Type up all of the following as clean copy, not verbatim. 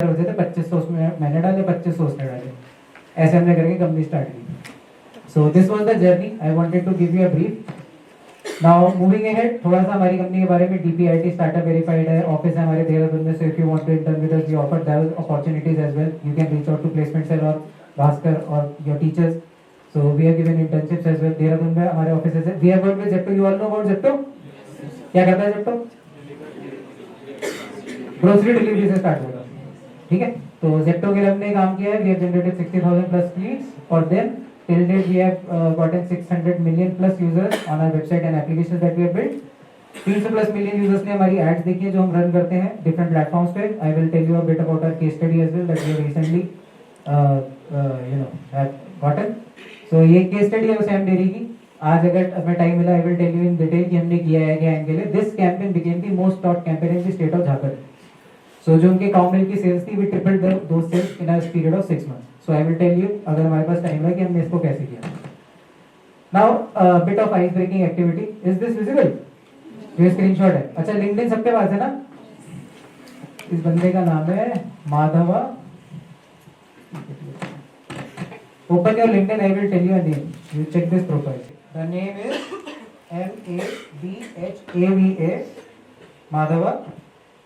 होते थे 2500 उसमें मैंने डाले 2500 उसने डाले, ऐसे हमने करके कंपनी स्टार्ट की। So this was the journey. I wanted to give you a brief. Now moving ahead, थोड़ा सा हमारी कंपनी के बारे में। डीपीआईटी स्टार्टअप वेरीफाइड है, ऑफिस है हमारे देहरादून में। So if you want to intern with us, we offer that opportunities as well. You can reach out to placement cell और भास्कर और your teachers. So we have given internships as well. Dehradun में हमारे offices है। We have worked with Zepto. You all know about Zepto? क्या करता है Zepto? Grocery delivery से start होगा, ठीक है। तो जेप्टो के लिए हमने काम किया है। We have generated 60,000 plus leads for them. Till date we have gotten 600 million plus users on our website and applications that we have built. 300 plus million users ने हमारी एड्स देखी है जो हम रन करते हैं डिफरेंट प्लेटफॉर्म्स पे। I will tell you a bit about our case study as well that we have recently have gotten. So ये केस स्टडी है सैम डेयरी की। आज अगर हमें टाइम मिला, I will tell you in detail कि हमने किया है क्या इनके लिए। This campaign became the most top campaign in the state of Jharkhand. So जो उनके काउ मिल्क की सेल्स थी, we tripled those sales in a period of 6 months. So I will tell you अगर हमारे पास टाइम है कि हमने इसको कैसे किया। Now bit of ice breaking activity. Is this visible? ये स्क्रीनशॉट है। अच्छा, लिंक्डइन सबके पास है ना? इस बंदे का नाम है Madhava. Open your LinkedIn, I will tell you a name, you check this profile. The name is MADHAVA Madhava,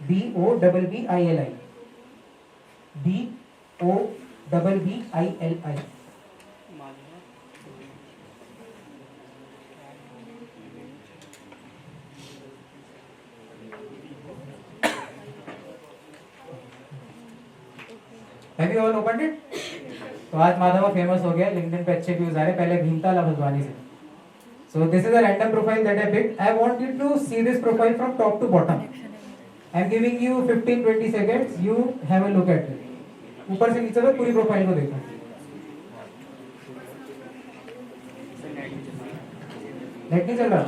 BOBBILI, BOBBILI। Have you all opened it? तो आज माधवा फेमस हो गया, लिंक्डइन पे अच्छे व्यूज आ रहे। पहले भीमता ला भगवानी से। So this is a random profile that I picked. I want you to see this profile from top to bottom. I am giving you 15-20 seconds. You have a look at it. ऊपर से नीचे तक पूरी profile को देखो। Net नहीं चल रहा?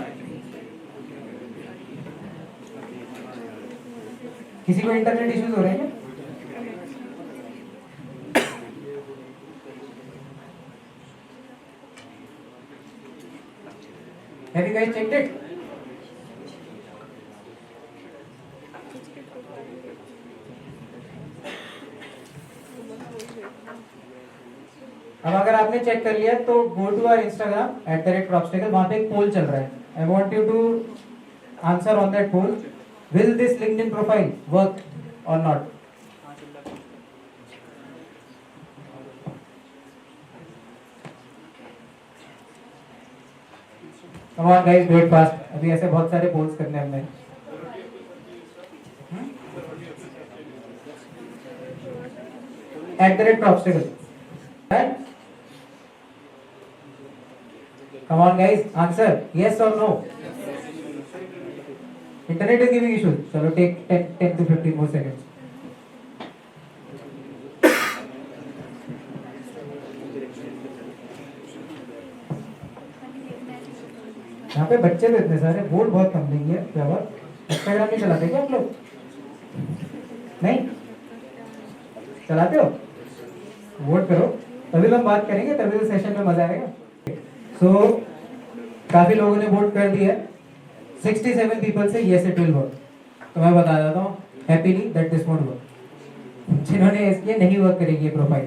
किसी को इंटरनेट इश्यूज हो रहे हैं? Have you guys checked it? अब अगर आपने चेक कर लिया तो go to our Instagram @propstacle। वहां पे एक पोल चल रहा है। I want you to answer on that poll. Will this LinkedIn profile work और नॉट? Come on guys, do it fast. अभी ऐसे बहुत सारे पोल्स करने हमने। @propstacle, right? Come on guys, answer yes or no. Internet is giving issues. चलो take 10 to 15 more seconds. यहाँ पे बच्चे भी इतने सारे, वोट बहुत कम देंगे। क्या बात? इंस्टाग्राम नहीं चलाते क्या आप लोग? नहीं चलाते हो? वोट करो, तभी तो हम बात करेंगे, तभी तो सेशन में मजा आएगा। सो काफी लोगों ने वोट कर दिया। 67 पीपल से येस इट विल वर्क। तो मैं बता देता हूँ happily that this won't work. जिन्होंने इसलिए नहीं वर्क करेगी ये प्रोफाइल।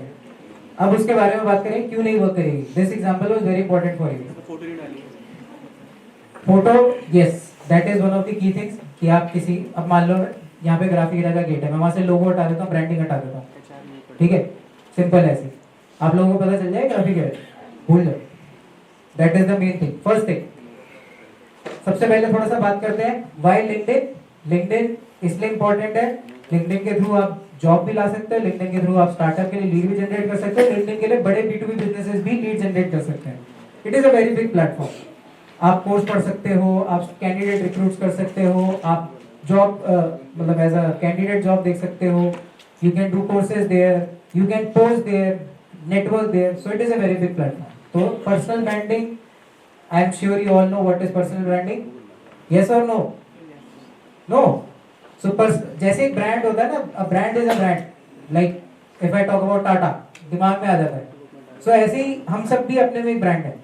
अब उसके बारे में बात करें क्यों नहीं वर्क करेगी। This example was very important for you. Photo, yes, that is one of the key things कि आप किसी, अब मान लो यहाँ पे ग्राफिक का गेट है, मैं वहां से लोगो हटा देता हूँ, ब्रांडिंग हटा देता हूँ, ठीक है, सिंपल ऐसे आप लोगों को पता चल जाएगा ग्राफिक है, भूल जाओ। That is the main thing, first thing. सबसे पहले थोड़ा सा बात करते हैं व्हाई लिंक्डइन। लिंक्डइन इसलिए इंपॉर्टेंट है, लिंक्डइन के थ्रू आप जॉब भी ला सकते हो, लिंक्डइन के थ्रू आप स्टार्टअप के लिए लीड भी जनरेट कर सकते हो, लिंक्डइन के लिए बड़े B2B बिजनेसेस भी लीड जनरेट कर सकते हैं। It is a very big platform. आप कोर्स पढ़ सकते हो, आप कैंडिडेट रिक्रूट कर सकते हो, आप जॉब मतलब एज अ कैंडिडेट जॉब देख सकते हो। You can do courses there, you can post there, network there. So it is a very big platform. तो personal branding, I am sure you all know what is personal branding. Yes और नो? No. So जैसे एक brand होता है ना, a brand is a brand, like if I talk about Tata, दिमाग में आ जाता है। सो ऐसे ही हम सब भी अपने में एक ब्रांड है,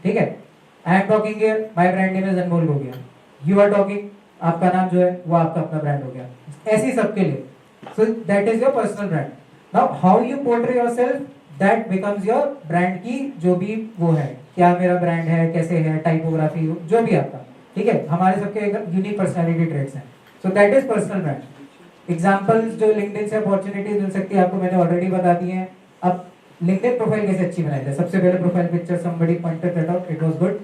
ठीक है। I am talking here, my brand name is Anmol हो गया। यू आर टॉकिंग, आपका नाम जो है वो आपका अपना ब्रांड हो गया। ऐसे ही सबके लिए So that is your personal brand. Now how you portray yourself, that becomes your brand की जो भी वो है, क्या मेरा ब्रांड है, कैसे है, टाइपोग्राफी, जो भी आपका, ठीक है, हमारे सबके यूनिक पर्सनालिटी ट्रेट्स हैं. So that is personal brand. Examples जो लिंक्डइन से अपॉर्चुनिटीज मिल सकती है आपको मैंने ऑलरेडी बता दी हैं. अब लिंक्डइन प्रोफाइल कैसे अच्छी बनाई जाए? सबसे पहले profile picture somebody pointed that out, it was good.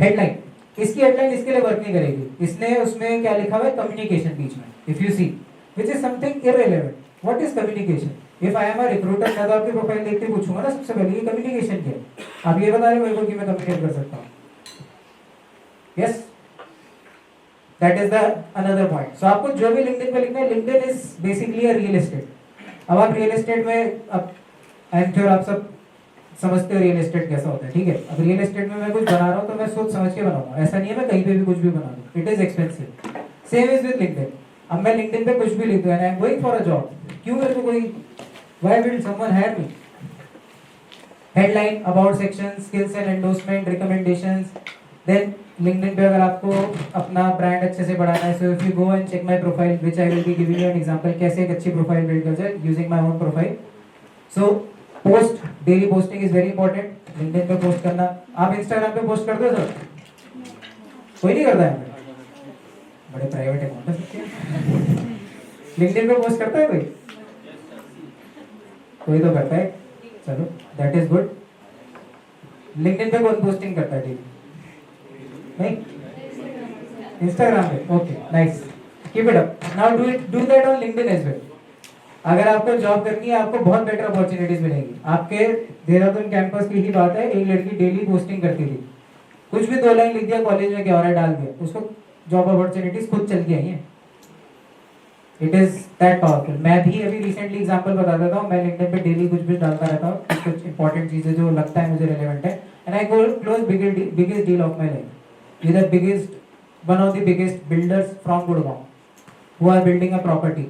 Headline, इसकी हेडलाइन इसके लिए वर्क नहीं करेगी. इसने उसमें क्या लिखा हुआ है? कम्युनिकेशन बीच में. If you see which is something irrelevant. What is communication? If I am a recruiter, मैं तो आपकी प्रोफाइल देखते पूछूंगा ना सबसे पहले ये कम्युनिकेशन क्या है. आप ये बता रहे हो मेरे को कि मैं कम्युनिकेट कर सकता हूँ. Yes, that is the another point. So आपको जो भी लिंक्डइन पे लिखना है, LinkedIn is basically a real estate. अब आप रियल एस्टेट में, अब आई एम श्योर आप सब समझते हो रियल एस्टेट कैसा होता है, ठीक है. अब रियल एस्टेट में मैं कुछ बना रहा हूँ तो मैं सोच समझ के बनाऊंगा. ऐसा नहीं है मैं कहीं पे भी कुछ भी बना दूं. It is expensive. Same is with LinkedIn. अब मैं लिंक्डइन पे कुछ भी लिख दूं and I am going for a job, क्यों मेरे को कोई, why will someone hire me? Headline, about section, skills and endorsement, recommendations. Then LinkedIn पे अगर आपको अपना ब्रांड अच्छे से बढ़ाना है, so if you go and check my profile which I will be giving you an example कैसे एक अच्छी प्रोफाइल बिल्ड कर जाए using my own profile. So post, daily posting is very important. LinkedIn पे पोस्ट करना. आप Instagram पे post करते हो सर? कोई नहीं करता है? बड़े प्राइवेट अकाउंट है सबके. लिंक्डइन पे पोस्ट करता है कोई? कोई तो करता है. चलो दैट इज गुड. लिंक्डइन पे कौन पोस्टिंग करता है डेली? नहीं, इंस्टाग्राम पे. Okay, nice, keep it up. Now do that on LinkedIn as well. अगर आपको जॉब करनी है आपको बहुत बेटर अपॉर्चुनिटीज मिलेंगी. आपके देहरादून कैंपस की ही बात है, एक लड़की डेली पोस्टिंग करती थी. कुछ भी 2 लाइन लिख दिया, कॉलेज में क्या हो रहा है डाल दिया, उसको जॉब अपॉर्चुनिटीज खुद चल के आई हैं. It is that powerful. मैं भी अभी रिसेंटली एग्जांपल बता देता हूँ. मैं लिंक्डइन पे डेली कुछ भी डालता रहता हूँ, कुछ इंपॉर्टेंट चीजें जो लगता है मुझे रेलेवेंट है, and I go close biggest deal of my life with the biggest, one of the biggest builders from Gurgaon who are building a property.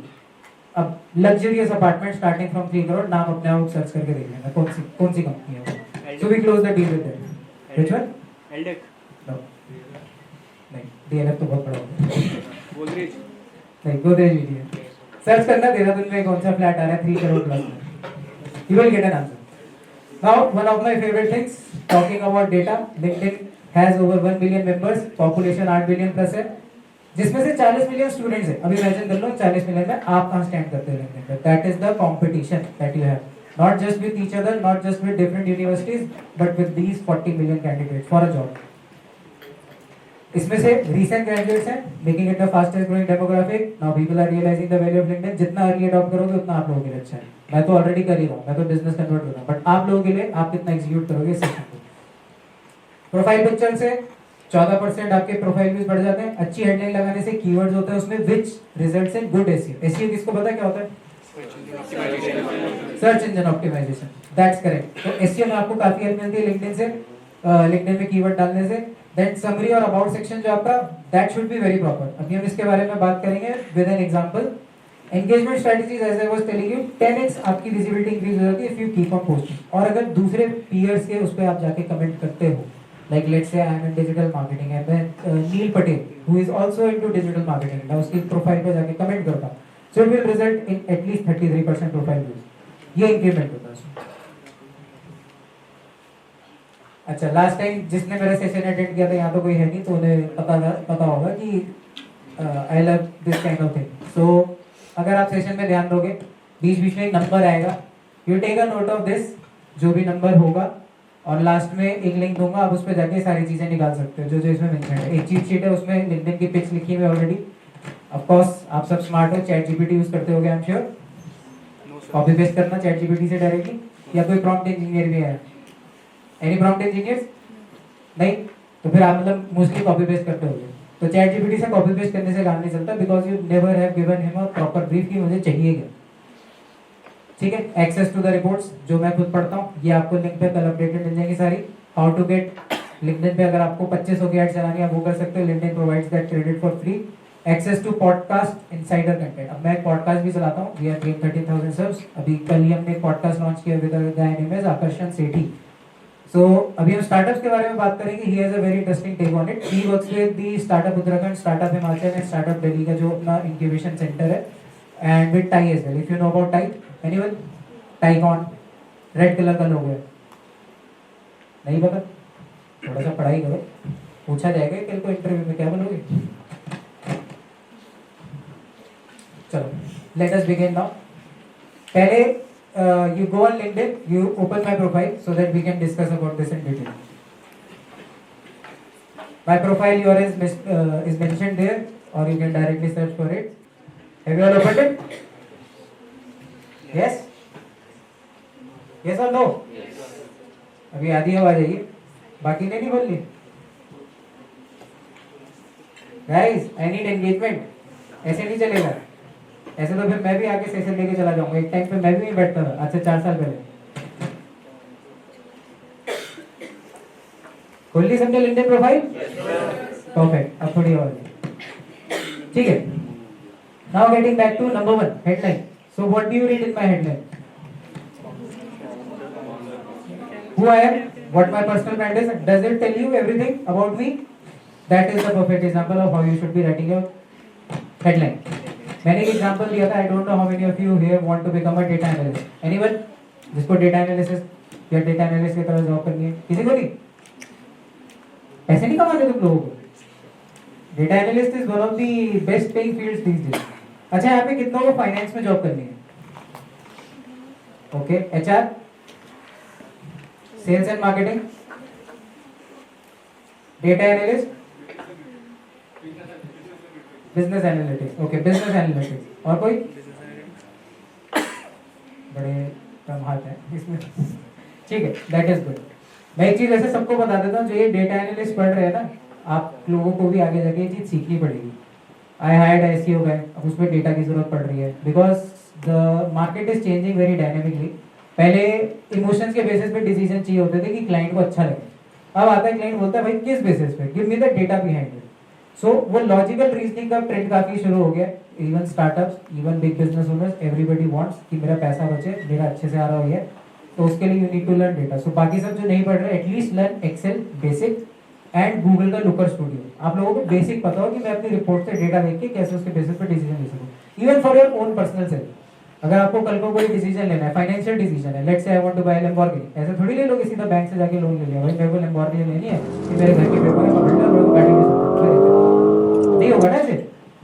अब luxurious apartment starting from 3 crore. नाम अपने आप सर्च करके देख लेना कौन सी company है. So we close the deal with them. Which one? एल्डेक. No. नहीं, DLF तो बहुत बड़ा होता है. गोदरेज. नहीं, गोदरेज भी है. सर्च करना देहरादून में कौन सा फ्लैट आ रहा है 3 करोड़ प्लस में. You will get an answer. Now one of my favorite things, talking about data. LinkedIn has over 1 billion members, population 8 billion plus है, जिसमें से 40 मिलियन स्टूडेंट्स है. अभी इमेजिन कर लो 40 मिलियन में आप कहाँ स्टैंड करते हो लिंक्डइन पे. That is the competition that you have, not just with each other, not just with different universities, but with these 40 million candidates for a job. इसमें से रीसेंट ग्रेजुएट्स हैं, making it the fastest growing demographic. Now people are realising the value of LinkedIn. जितना early adopt करोगे उतना आप लोगों के लिए अच्छा है. मैं तो ऑलरेडी कर ही रहा हूँ, मैं तो बिजनेस कन्वर्ट कर रहा हूँ, बट आप लोगों के लिए आप कितना एग्जीक्यूट करोगे इस सेक्शन को. प्रोफाइल पिक्चर से 14% आपके प्रोफाइल व्यूज बढ़ जाते हैं. अच्छी हेडलाइन लगाने से कीवर्ड्स होते हैं उसमें which results in good SEO. SEO किसको पता है क्या होता है? Search engine optimisation. That's correct. तो एसईओ में आपको काफी हेल्प मिलती है लिंक्डइन से, लिंक्डइन में कीवर्ड डालने से. देन समरी और अबाउट सेक्शन जो आपका, that should be very proper. अभी हम इसके बारे में बात करेंगे with an example. Engagement strategies, as I was telling you, 10x आपकी विजिबिलिटी इंक्रीज हो जाती है if you keep on posting. और अगर दूसरे पीयर्स के उस पे आप जाके कमेंट करते हो, like let's say I am in digital marketing and then Neil Patel who is also into digital marketing, मैं उसकी प्रोफाइल पे जाके कमेंट करता हूँ, so it will result in at least 33% profile views. ये इंक्रीमेंट होता है उसमें. अच्छा, लास्ट टाइम जिसने मेरा सेशन अटेंड किया था, यहाँ तो कोई है नहीं तो उन्हें पता होगा कि I love this kind of thing. So अगर आप सेशन में ध्यान दोगे, बीच बीच में एक नंबर आएगा, you take a note of this, जो भी नंबर होगा, और लास्ट में एक लिंक दूंगा, आप उस पर जाके सारी चीजें निकाल सकते हो जो जो इसमें मेंशन है. एक चीट शीट है, उसमें लिंक्डइन की पिक्स लिखी हुई है ऑलरेडी. ऑफ कोर्स आप सब स्मार्ट हो, चैट जीपीटी यूज करते होगे आई एम श्योर. कॉपी पेस्ट करना चैट जीपीटी से डायरेक्टली, या कोई प्रॉम्प्ट इंजीनियर भी है? Any prompt engineers? नहीं, तो फिर आप मतलब मोस्टली कॉपी पेस्ट करते होगे. तो चैट जीपीटी से कॉपी पेस्ट करने से काम नहीं चलता, because you never have given him a proper brief कि मुझे चाहिए क्या. ठीक है. एक्सेस टू द रिपोर्ट्स जो मैं खुद पढ़ता हूँ, ये आपको लिंक पे कल अपडेटेड मिल जाएंगी सारी. हाउ टू गेट लिंक्डइन पे अगर आपको 2500 की एड चलानी है वो कर सकते हो. LinkedIn provides that credit for free. Access to podcast insider content. अब मैं एक पॉडकास्ट भी चलाता हूँ, वी आर डूइंग 13,000 सब्स. अभी कल ही हमने एक पॉडकास्ट लॉन्च किया with a guy name is आकर्षण सेठी. सो अभी हम स्टार्टअप्स के बारे में बात करेंगे. He has a very interesting take on it. He works with the startup Uttarakhand, startup Himachal and startup Delhi का जो अपना इंक्यूबेशन सेंटर है. and with tie as well. If you know about tie, anyone? Tycon, red colour का लोगो है, नहीं पता? थोड़ा सा पढ़ाई करो, पूछा जाएगा कल को इंटरव्यू में, क्या बोलोगे? चलो, let us begin now. पहले you go on LinkedIn, you open my profile so that we can discuss about this in detail. My profile here is mentioned there, or you can directly search for it. Have you all opened it? Yes? Yes or no? Yes. अभी आधी आवाज आई है, बाकी ने नहीं बोलनी. Guys, I need engagement. ऐसे नहीं चलेगा. ऐसे तो फिर मैं भी आगे सेशन लेके चला जाऊंगा. एक टाइम पे मैं भी नहीं बैठता था, आज से 4 साल पहले. खोल ली समझे लिंक्डइन प्रोफाइल? परफेक्ट. अब थोड़ी और ठीक है. Now getting back to number 1, headline. So what do you read in my headline? Who I am, what my personal brand is. Does it tell you everything about me? That is the perfect example of how you should be writing your headline. मैंने एक example दिया था. I don't know how many of you here want to become a data analyst. Anyone? जिसको data analysis या data analyst की तरह job करनी है? किसी को नहीं? ऐसे नहीं कमाते तुम लोगों को. Data analyst is one of the best paying fields these days. अच्छा, यहाँ पे कितनों को फाइनेंस में जॉब करनी है? Okay. HR, sales and marketing, data analyst, business analytics. Okay, business analytics. और कोई? बड़े कम हाथ है इसमें. ठीक है, दैट इज गुड. मैं एक चीज ऐसे सबको बता देता हूँ, जो ये डेटा एनालिस्ट पढ़ रहे हैं ना, आप लोगों को भी आगे जाके ये चीज सीखनी पड़ेगी. आई हायर्ड एसईओ गाय, अब उसमें डेटा की जरूरत पड़ रही है, because the market is changing very dynamically. पहले इमोशंस के बेसिस पे डिसीजन चाहिए होते थे कि क्लाइंट को अच्छा लगे. अब आता है क्लाइंट बोलता है भाई किस बेसिस पे, give me the data behind it. So वो लॉजिकल रीजनिंग का ट्रेंड काफी शुरू हो गया. Even startups, even big business owners, everybody wants कि मेरा पैसा बचे, मेरा अच्छे से आ रहा हो गया, तो उसके लिए you need to learn data. So बाकी सब जो नहीं पढ़ रहे, at least learn Excel basic and Google का लुकर स्टूडियो. आप लोगों को बेसिक पता हो कि मैं अपनी रिपोर्ट से डेटा देख के कैसे उसके बेसिस पे डिसीजन ले सकूं. Even for your own personal self. अगर आपको कल को कोई डिसीजन लेना है, फाइनेंशियल डिसीजन है, let's say I want to buy Lamborghini, ऐसे थोड़ी ले लो कि सीधा बैंक से जाके लोन ले लिया, भाई मेरे को लैम्बोर्गिनी लेनी है कि मेरे घर के पेपर है, मैं मेरे को गाड़ी की नहीं होगा ना ऐसे.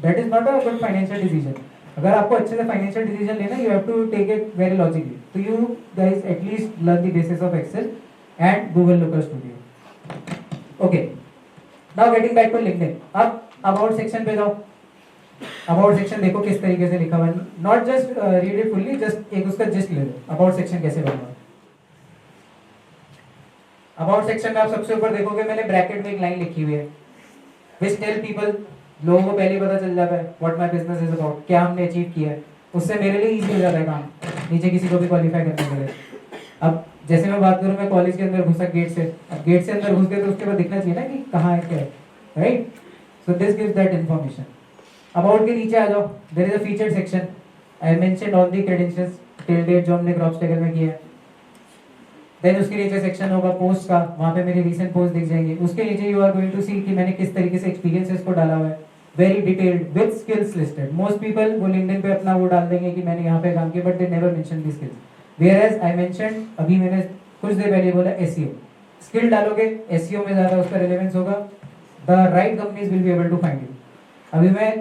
That is not a good financial decision. अगर आपको अच्छे से फाइनेंशियल डिसीजन लेना है, you have to take it very logically. तो you guys at least learn the basis of Excel and Google Looker Studio. Okay, now getting back to LinkedIn. अब about section पे जाओ. अबाउट सेक्शन देखो किस तरीके से लिखा हुआ है. Not just read it fully, just एक उसका जिस्ट ले लो. अबाउट सेक्शन कैसे बनना है. अबाउट सेक्शन में आप सबसे ऊपर देखोगे मैंने ब्रैकेट में एक लाइन लिखी हुई है, विच टेल पीपल. लोगों को पहले पता चल जाता है what my business is about, क्या हमने अचीव किया है. उससे मेरे लिए इजी हो जाता है काम, नीचे किसी को भी क्वालिफाई करने के लिए. अब जैसे मैं बात करूँ, मैं कॉलेज के अंदर घुसा गेट से, अब गेट से अंदर घुस गए तो उसके बाद दिखना चाहिए ना कि कहाँ है क्या है, right. So this gives that information. About के नीचे आ जाओ, there is a featured section. I mentioned all the credentials till date जो हमने क्रॉप स्टेगल में किया है. देन उसके नीचे सेक्शन होगा पोस्ट का, वहाँ पे मेरी रीसेंट पोस्ट दिख जाएंगे. उसके नीचे यू आर गोइंग टू सी कि मैंने किस तरीके से एक्सपीरियंसेस को डाला हुआ है, very detailed with skills listed. Most people वो लिंक्डइन पे अपना वो डाल देंगे कि मैंने यहाँ पे काम किया, but they never mention the skills. Whereas I mentioned, अभी मैंने कुछ देर पहले बोला एसईओ. स्किल डालोगे एसईओ में ज्यादा उसका रिलेवेंस होगा. The right companies will be able to find you. अभी मैं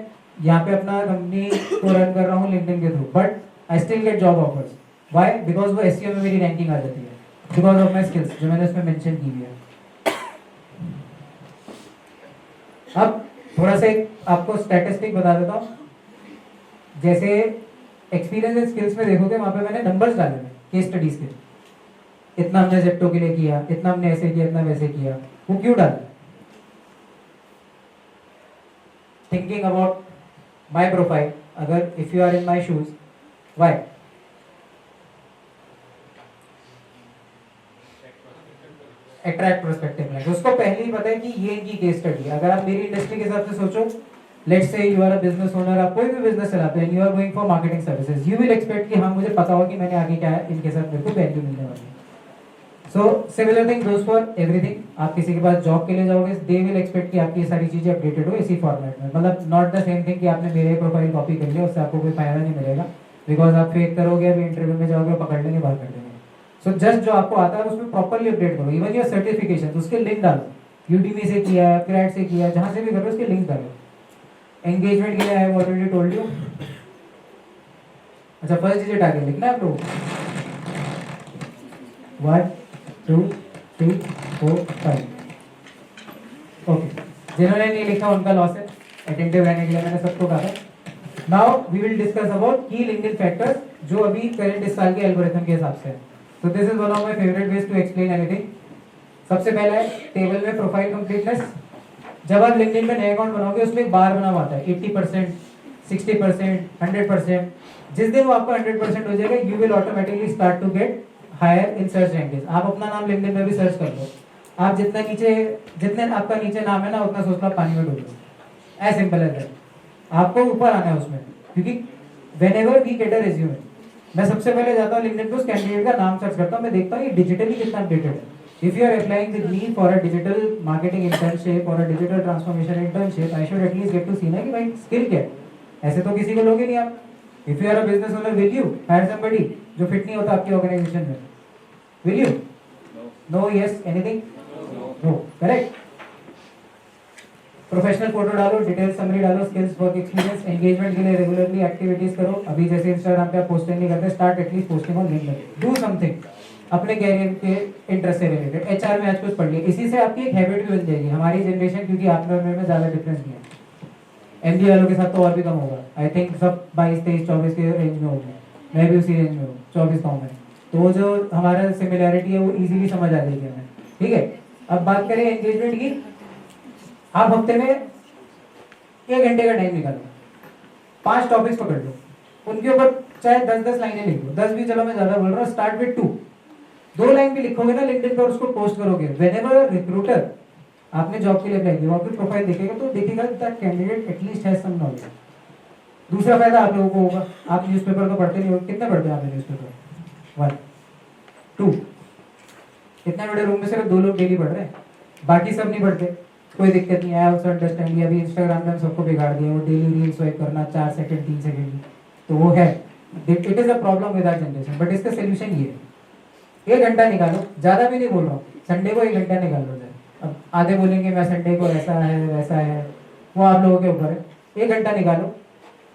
यहाँ पे अपना कंपनी को रन कर रहा हूँ लिंक्डइन के through, but I still get job offers. Why? Because वो एसईओ में मेरी रैंकिंग आ जाती है, बिकॉज ऑफ माई स्किल्स जो मैंने उसमें मेंशन की हुई है. अब थोड़ा सा आपको स्टैटिस्टिक बता देता हूँ. जैसे एक्सपीरियंस एंड स्किल्स में देखोगे, वहां पे मैंने नंबर्स डाले हैं केस स्टडीज के. इतना हमने जेप्टो के लिए किया, इतना हमने ऐसे किया, इतना वैसे किया. वो क्यों डाला? Thinking about my profile. अगर if you are in my shoes, why? Attract prospective client. उसको पहले ही पता है कि ये इनकी केस स्टडी है. अगर आप मेरी इंडस्ट्री के हिसाब से सोचो, let's say you are a business owner, आप कोई भी बिजनेस चलाते हैं, you are going for marketing services, you will expect कि हाँ मुझे पता हो कि मैंने आगे क्या है, इनके साथ मेरे को वैल्यू मिलने वाली है. So similar thing goes for everything. आप किसी के पास जॉब के लिए जाओगे, दे विल एक्सपेक्ट कि आपकी ये सारी चीजें अपडेटेड हो इसी फॉर्मेट में। मतलब नॉट द सेम थिंग कि आपने मेरे प्रोफाइल कॉपी कर लिया, उससे आपको कोई फायदा नहीं मिलेगा, बिकॉज आप फेक करोगे, अभी इंटरव्यू में जाओगे, पकड़ लेंगे, बाहर कर देंगे। सो जस्ट जो आपको आता है उसमें प्रॉपरली अपडेट करो। इवन योर सर्टिफिकेशन, उसके लिंक डालो, यूडीमी से किया है, क्रैट से किया है, जहां से भी करो उसके लिंक डालो। एंगेजमेंट के लिए आई हैव ऑलरेडी टोल्ड यू। अच्छा, फर्स्ट डिजिट आगे लिखना है आप लोग, 1 2 3 4 5। ओके, जिन्होंने नहीं लिखा उनका लॉस है, अटेंटिव रहने के लिए मैंने सबको कहा था। Now we will discuss about key LinkedIn factors, जो अभी करंट इस साल के एल्गोरिथम के हिसाब से है। तो this is one of my favourite ways to explain anything. सबसे पहला है टेबल में प्रोफाइल कंप्लीटनेस। जब आप लिंक्डइन में नया अकाउंट बनाओगे, उसमें एक बार बना हुआ आता है 80%, 60%, 100%। जिस दिन वो आपका 100% हो जाएगा, you will automatically start to get higher in search ranking. आप अपना नाम लिंक्डइन में भी सर्च कर लो, आप जितने आपका नीचे नाम है ना, उतना सोच लो पानी में डूब लो। As simple as that. आपको ऊपर आना है उसमें, क्योंकि whenever we get a resume, मैं सबसे पहले जाता हूँ लिंक्डइन पे, उस कैंडिडेट का नाम सर्च करता हूँ, मैं देखता हूँ ये डिजिटली कितना अपडेटेड है। If you are applying with me for a digital marketing internship और a digital transformation internship, I should at least get to see ना कि भाई स्किल क्या है। ऐसे तो किसी को लोगे नहीं आप। If you are a business owner, will you hire somebody जो फिट नहीं होता आपकी ऑर्गेनाइजेशन में? Will you? No, yes, anything? No, correct. Professional photo डालो, डिटेल समरी डालो, स्किल्स, वर्क एक्सपीरियंस, एंगेजमेंट के लिए रेगुलरली एक्टिविटीज करो। अभी जैसे इंस्टाग्राम पे आप पोस्टिंग नहीं करते, start at least posting on LinkedIn. Do something अपने कैरियर के इंटरेस्ट से रिलेटेड। एचआर में आज कुछ पढ़ लिया, इसी से आपकी एक हैबिट भी बन जाएगी। हमारी जनरेशन, क्योंकि आप में और मेरे में ज्यादा डिफरेंस नहीं है, एमबीए वालों के साथ तो और भी कम होगा। आई थिंक सब 22, 23, 24 के रेंज में होंगे, मैं भी उसी रेंज में हूँ, 24 का हूँ मैं। तो वो जो हमारा सिमिलैरिटी है वो इजीली समझ आ जाएगी हमें, ठीक है। अब बात करें एंगेजमेंट की। आप हफ्ते में 1 घंटे का टाइम निकालो, 5 टॉपिक्स पकड़ लो, उनके ऊपर चाहे 10-10 लाइनें लिख लो। 10 भी चलो, मैं ज्यादा बोल रहा हूँ। स्टार्ट विद 2 लाइन भी लिखोगे ना लिंक्डइन पर, उसको पोस्ट करोगे। व्हेनेवर रिक्रूटर, आपने जॉब के लिए अप्लाई किया, आपकी प्रोफाइल देखेगा तो देखेगा that candidate at least has some knowledge. दूसरा फायदा आप लोगों को होगा, आप न्यूज़पेपर तो पढ़ते नहीं हो, कितने पढ़ते हैं आप न्यूज़पेपर? 1 2। इतने बड़े रूम में सिर्फ 2 लोग डेली पढ़ रहे हैं, बाकी सब नहीं पढ़ते। कोई दिक्कत नहीं है, आई आल्सो अंडरस्टैंड। अभी इंस्टाग्राम पे हम सबको बिगाड़ दिया, वो डेली रील स्वाइप करना 4 सेकंड 3 सेकंड की, तो वो है, it is a problem with our generation. But इसका सोल्यूशन ये है, 1 घंटा निकालो, ज्यादा भी नहीं बोल रहा हूँ, संडे को 1 घंटा निकाल लो। अब आधे बोलेंगे मैं संडे को ऐसा है वैसा है, वो आप लोगों के ऊपर है। 1 घंटा निकालो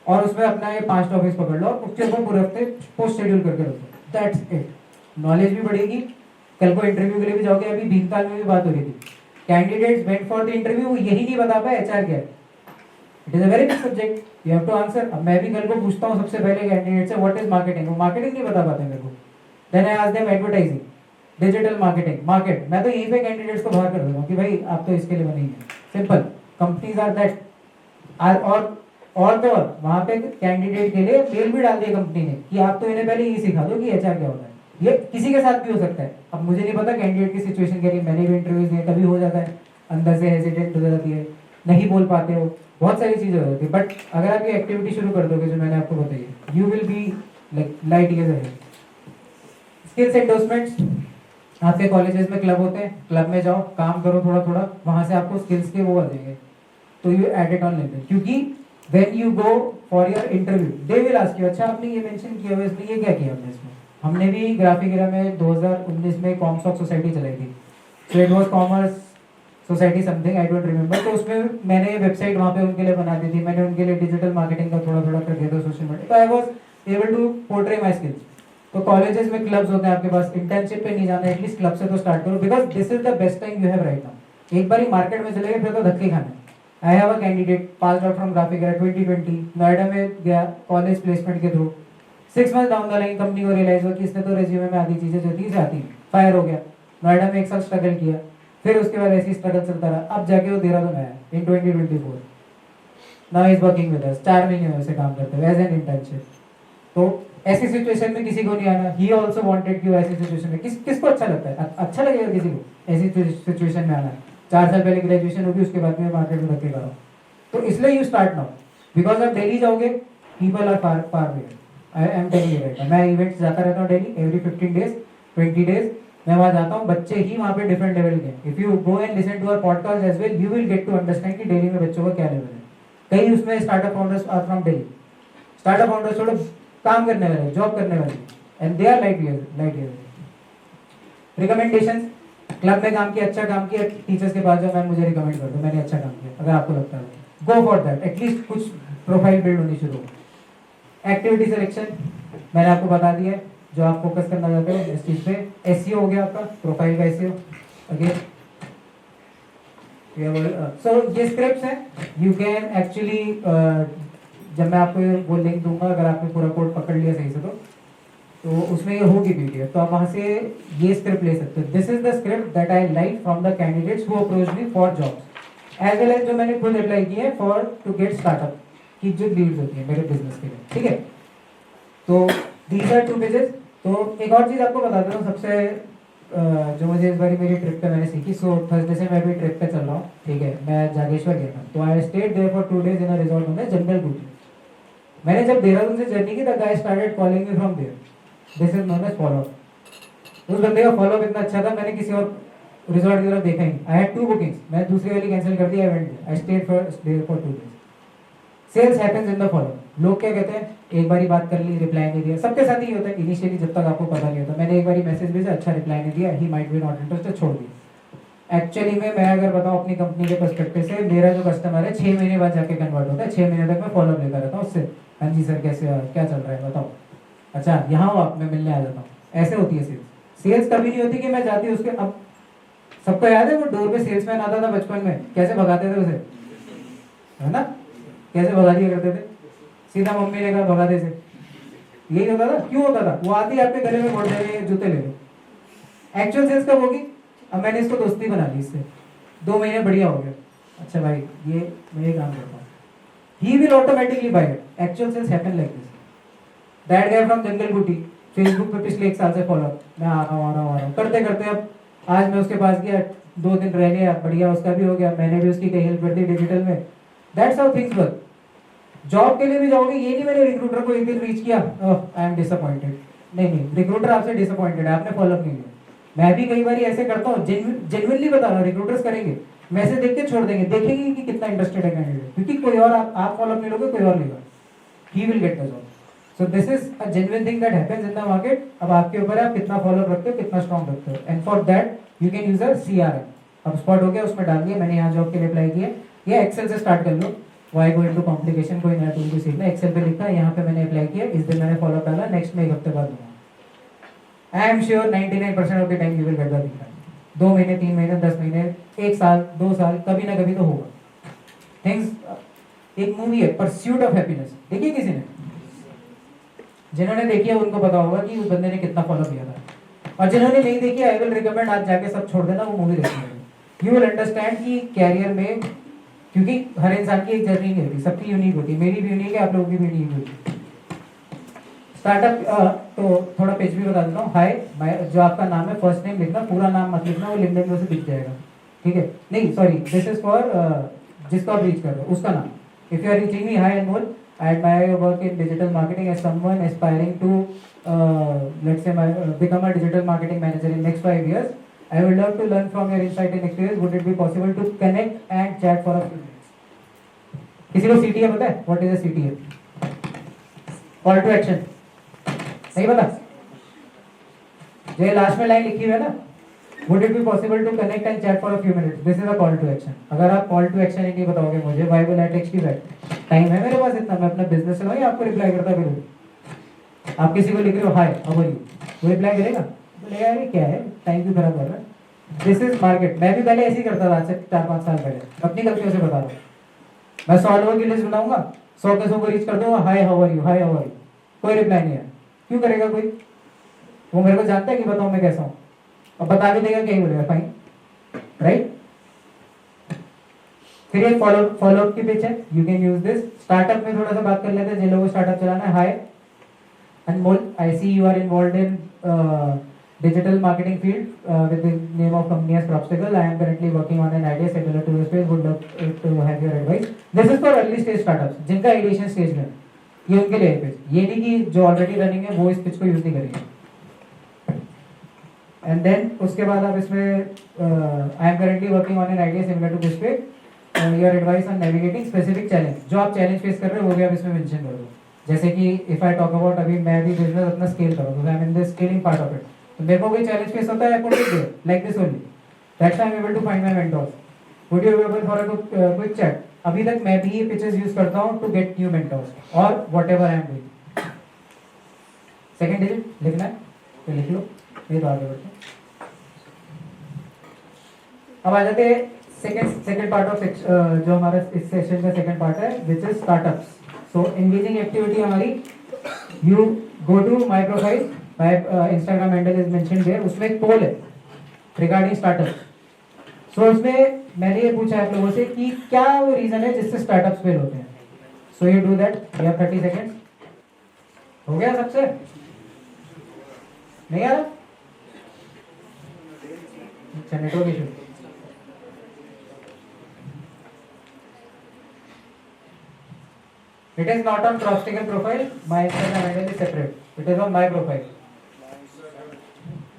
और उसमें अपना ये 5 टॉपिक्स पकड़ लो और उसके ऊपर पूरे हफ्ते पोस्ट शेड्यूल करके रखो। That's it. नॉलेज भी बढ़ेगी, कल को इंटरव्यू के लिए भी जाओगे। अभी भीमताल में भी बात हो रही थी, candidates went for the interview, वो यही नहीं बता पाए एचआर क्या है। It is a very big subject, you have to answer. अब मैं भी कल को पूछता हूँ सबसे पहले कैंडिडेट से व्हाट इज मार्केटिंग, वो मार्केटिंग नहीं बता पाते मेरे को। Then I ask them advertising, digital marketing, market. मैं तो यहीं पे कैंडिडेट्स को बाहर कर देता हूँ कि भाई आप तो इसके लिए बने ही हैं। Simple, companies are that. और तो और वहाँ पे कैंडिडेट के लिए मेल भी डाल दिया कंपनी ने कि आप तो इन्हें पहले ये सिखा दो कि एचआर क्या होता है। ये किसी के साथ भी हो सकता है। अब मुझे नहीं पता कैंडिडेट की सिचुएशन क्या है, मैंने भी इंटरव्यूज दिए, कभी हो जाता है अंदर से हेजिटेंट हो जाती है, नहीं बोल पाते हो, बहुत सारी चीजें हो जाती है। बट अगर आप ये एक्टिविटी शुरू कर दोगे जो मैंने आपको बताई, you will be like light years ahead. Skills endorsements, आपके कॉलेजेस में क्लब होते हैं, क्लब में जाओ, काम करो थोड़ा थोड़ा, वहां से आपको स्किल्स के वो आ जाएंगे, तो you add it on LinkedIn. क्योंकि when you go for your interview, they will ask you, अच्छा आपने ये मेंशन किया हुआ इसमें, ये क्या किया हमने इसमें। हमने भी ग्राफिक एरा में 2019 में कॉमसॉक सोसाइटी चलाई थी, so it was commerce society something, I don't remember. तो उसमें मैंने वेबसाइट वहाँ पे उनके लिए बना दी थी, मैंने उनके लिए डिजिटल मार्केटिंग का थोड़ा थोड़ा कर दिया था, सोशल मीडिया। तो I was able to portray my skills. तो कॉलेजेस में क्लब्स होते हैं आपके पास, इंटर्नशिप पे नहीं जाना, एटलीस्ट क्लब से तो स्टार्ट करो, because this is the best time you have right now. एक बार ही मार्केट में चले गए फिर तो धक्के खाने। I have a candidate pass out from graphic era 2020, Noida में गया कॉलेज प्लेसमेंट के through. 6 month down the line company को रियलाइज हुआ कि इसने तो रेज्यूमे में आधी चीजें जो थी से आती, फायर हो गया। नोएडा में 1 साल स्ट्रगल किया, फिर उसके बाद ऐसी स्ट्रगल चलता रहा, अब जाके वो देहरादून आया इन 2024। Now is working with us, 4 महीने हुए उसे काम करते हुए एज एन इंटर्नशिप। तो ऐसी सिचुएशन में किसी को नहीं आना। ही आल्सो वांटेड कि ऐसी सिचुएशन में किसको अच्छा लगता है, अच्छा लगेगा किसी को ऐसी सिचुएशन में आना। 4 साल पहले ग्रेजुएशन होगी, उसके बाद में मार्केट में धक्के करो। तो इसलिए यू स्टार्ट नाउ, बिकॉज आप डेली जाओगे, people are far way. I am telling you right, मैं इवेंट्स जाता रहता हूँ डेली, एवरी 15 डेज 20 डेज। मैं वहाँ जाता हूँ, बच्चे ही वहाँ पे डिफरेंट लेवल के, if you go and listen to our podcast as well, you will get to understand कि दिल्ली में बच्चों का क्या लेवल है। कई उसमें startup founders are from Delhi, startup founders छोड़ो, काम करने वाले, जॉब करने वाले, and they are light year. Recommendation, club में काम किया, अच्छा काम किया, टीचर्स के पास जाओ, मैम मुझे रिकमेंड कर दो, मैंने अच्छा काम किया, अगर आपको लगता है गो फॉर दैट, एटलीस्ट कुछ प्रोफाइल बिल्ड होनी शुरू हो। एक्टिविटी सिलेक्शन मैंने आपको बता दिया है, जो आप फोकस करना चाहते हो इस चीज पे। एसईओ हो गया आपका, प्रोफाइल का एसईओ। अगेन सो ये स्क्रिप्ट्स हैं, यू कैन एक्चुअली, जब मैं आपको वो लिंक दूंगा, अगर आपने पूरा कोड पकड़ लिया सही से तो उसमें ये होगी पीडीएफ, तो आप वहां से ये स्क्रिप्ट ले सकते हो। This is the script that I like from the candidates who approach me for jobs as well as जो मैंने खुद अप्लाई किए हैं फॉर टू गेट स्टार्टअप की जो लीड्स होती है मेरे बिजनेस के लिए, ठीक है। तो दीज आर 2 पेजेस। तो एक और चीज आपको बता देता हूँ, सबसे जो मुझे इस बारी मेरी ट्रिप पे मैंने सीखी। सो थर्सडे से मैं अभी ट्रिप पे चल रहा हूँ, ठीक है। मैं जागेश्वर गया था, तो I stayed there for 2 days in a resort on the jungle booty. मैंने जब देहरादून से जर्नी की, the guy started calling me from there, this is known as follow. उस बंदे का फॉलो इतना अच्छा था, मैंने किसी और रिजॉर्ट की तरफ देखा ही। आई हैड 2 bookings, मैं दूसरी वाली कैंसिल कर दी, I went, I stayed for 2 days। Sales happens in the follow. लोग क्या कहते हैं, एक बारी बात कर ली, रिप्लाई नहीं दिया, सबके साथ ही होता है इनिशियली, जब तक आपको पता नहीं होता। मैंने एक बारी मैसेज भेजा, अच्छा रिप्लाई नहीं दिया, he might be not interested, छोड़ दिया। एक्चुअली में मैं अगर बताऊं अपनी कंपनी के पर्सपेक्टिव से, मेरा जो कस्टमर है 6 महीने बाद जाके कन्वर्ट होता है, 6 महीने तक मैं फॉलोअप लेता रहता हूँ उससे, हाँ जी सर कैसे, क्या चल रहा है बताओ, अच्छा यहाँ हो आप, मैं मिलने आ जाता हूँ। ऐसे होती है सेल्स। सेल्स कभी नहीं होती कि मैं जाती उसके, अब सबको याद है वो डोर पे सेल्समैन आता था बचपन में, कैसे भगाते थे उसे, है ना, कैसे भगा दिया करते थे, सीधा मम्मी ने कहा भगा दे से, यही होता था। क्यों होता था, वो आती है आपके गले में बोल देंगे जूते ले लो। एक्चुअल सेल्स कब होगी, अब मैंने इसको दोस्ती बना ली इससे, 2 महीने बढ़िया हो गया, अच्छा भाई ये मैं ये काम करता हूँ, he will automatically buy it. Actual sales happen like this. That guy from Jungle Booti, Facebook पे पिछले 1 साल से फॉलो, मैं आ रहा हूँ करते करते, अब आज मैं उसके पास गया, 2 दिन रह गया, बढ़िया उसका भी हो गया, मैंने भी उसकी कई हेल्प कर दी डिजिटल में। That's how things work. Job के लिए भी जाओगे, ये नहीं मैंने रिक्रूटर को एक दिन रीच किया, आई एम डिसअपॉइंटेड, नहीं, रिक्रूटर आपसे डिसअपॉइंटेड है, आपने फॉलोअप नहीं किया। मैं भी कई बार ऐसे करता हूँ, जेन्युइनली बता रहा हूँ, रिक्रूटर्स करेंगे, मैसेज देख के छोड़ देंगे, देखेंगे कि कितना इंटरेस्टेड है कैंडिडेट, क्योंकि कोई और आप फॉलोअप नहीं लोगे, कोई और लेगा, he will get the job. So this is a genuine thing that happens in the market. अब आपके ऊपर है आप कितना फॉलोअप रखते हो, कितना स्ट्रॉन्ग रखते हो, and for that you can use a CRM। अब स्पॉट हो गया, उसमें डाल दिया, मैंने यहाँ जॉब के लिए अप्लाई किया, या एक्सेल से स्टार्ट कर लो, वाई गो इनटू कॉम्प्लिकेशन, कोई नया टूल भी सीखना, एक्सेल पे लिखा है, यहाँ पे मैंने अप्लाई किया, इस दिन मैंने फॉलोअप डाला, नेक्स्ट में 1 हफ्ते बाद दूंगा। आई am sure 99% of the time you will get the reply. 2 महीने, 3 महीने, 10 महीने, 1 साल, 2 साल, कभी ना कभी तो होगा। थिंग्स, एक मूवी है परस्यूट ऑफ हैप्पीनेस, देखिए किसी ने, जिन्होंने देखी है उनको पता होगा कि उस बंदे ने कितना फॉलो किया था, और जिन्होंने नहीं देखी, आई विल रिकमेंड आज जाके सब छोड़ देना, वो मूवी देखनी। यू विल अंडरस्टैंड कि कैरियर में, क्योंकि हर इंसान की एक जर्नी नहीं होती, सबकी यूनिक होती है, मेरी भी यूनिक है, आप लोगों की भी यूनिक होती है। स्टार्टअप, तो थोड़ा पेज भी बता देता हूँ। हाय, जो आपका नाम है, फर्स्ट नेम लिखना, पूरा नाम मत लिखना, वो लिंक्डइन में से दिख जाएगा, ठीक है। नहीं सॉरी, दिस इज फॉर जिसको आप रीच कर रहे हो उसका नाम। If you are reaching me, hi Anmol, I admire your work in digital marketing as someone aspiring to, let's say, become a digital marketing manager in next 5 years. I would love to learn from your insight and experience. Would it be possible to connect and chat for a few minutes? किसी को CTA पता है? What is a CTA? Call to action. नहीं पता? जो ये last में line लिखी हुई है ना, Would it be possible to connect and chat for a few minutes? This is a call to action. अगर आप call to action ही नहीं बताओगे मुझे, why will I text you back? Time है मेरे पास इतना, मैं अपना बिजनेस चलाऊँ या आपको रिप्लाई करता फिर? आप किसी को लिख रहे हो हाय हाउ आर यू, वो रिप्लाई करेगा, बोलेगा यार ये क्या है, टाइम क्यों खराब कर रहा है। This is market. मैं भी पहले ऐसे ही करता था, आज से 4-5 साल पहले, अपनी गलतियों से बता रहा हूँ। मैं 100 लोगों की लिस्ट बनाऊंगा, 100 के 100 को रीच कर दूंगा, hi how are you, hi how are you, कोई रिप्लाई नहीं है। क्यों करेगा कोई, वो मेरे को जानता है कि बताऊँ मैं कैसा हूँ, अब बता भी देगा, क्या ही बोलेगा, फाइन, राइट। फिर एक फॉलोअप की पिच है, you can use this. Startup में थोड़ा सा बात कर लेते हैं, जिन लोगों को स्टार्टअप चलाना है। Hi Anmol, I see you are involved in digital marketing field with the name of company as Propsicle. I am currently working on an idea similar to your space. Would love to have your advice. This is for early stage startups जिनका ideation stage में, ये उनके लिए pitch. ये नहीं कि जो already running है वो इस पिच को यूज नहीं करेंगे। एंड देन उसके बाद आप इसमें I am currently working on an idea similar to this पे, your advice on navigating specific challenge, जो आप चैलेंज फेस कर रहे हो वो भी आप इसमें मेंशन कर दो। जैसे कि इफ आई टॉक अबाउट, अभी मैं भी बिजनेस अपना स्केल करूँ तो I am in the scaling part of it, तो मेरे को कोई चैलेंज फेस होता है, I put it there like this only, that's I am able to find my mentors, would you be able for a quick chat. अभी तक मैं भी ये पिचेस यूज करता हूँ टू गेट न्यू मेंटर्स और whatever I am doing. Second digit लिखना है तो लिख लो, ये तो आगे बढ़ते हैं। अब आ जाते हैं सेकंड पार्ट ऑफ जो हमारा इस सेशन का सेकंड पार्ट है, which is startups. So engaging activity हमारी, you go to my profile, my Instagram handle is mentioned there, उसमें एक पोल है रिगार्डिंग स्टार्टअप। सो उसमें मैंने ये पूछा है आप लोगों से कि क्या वो रीजन है जिससे स्टार्टअप्स फेल होते हैं। So you do that, you have 30 seconds. हो गया सबसे? नहीं आ रहा? अच्छा, network issue. It is not on Cropsticker profile. My Instagram handle is separate. It is on my profile.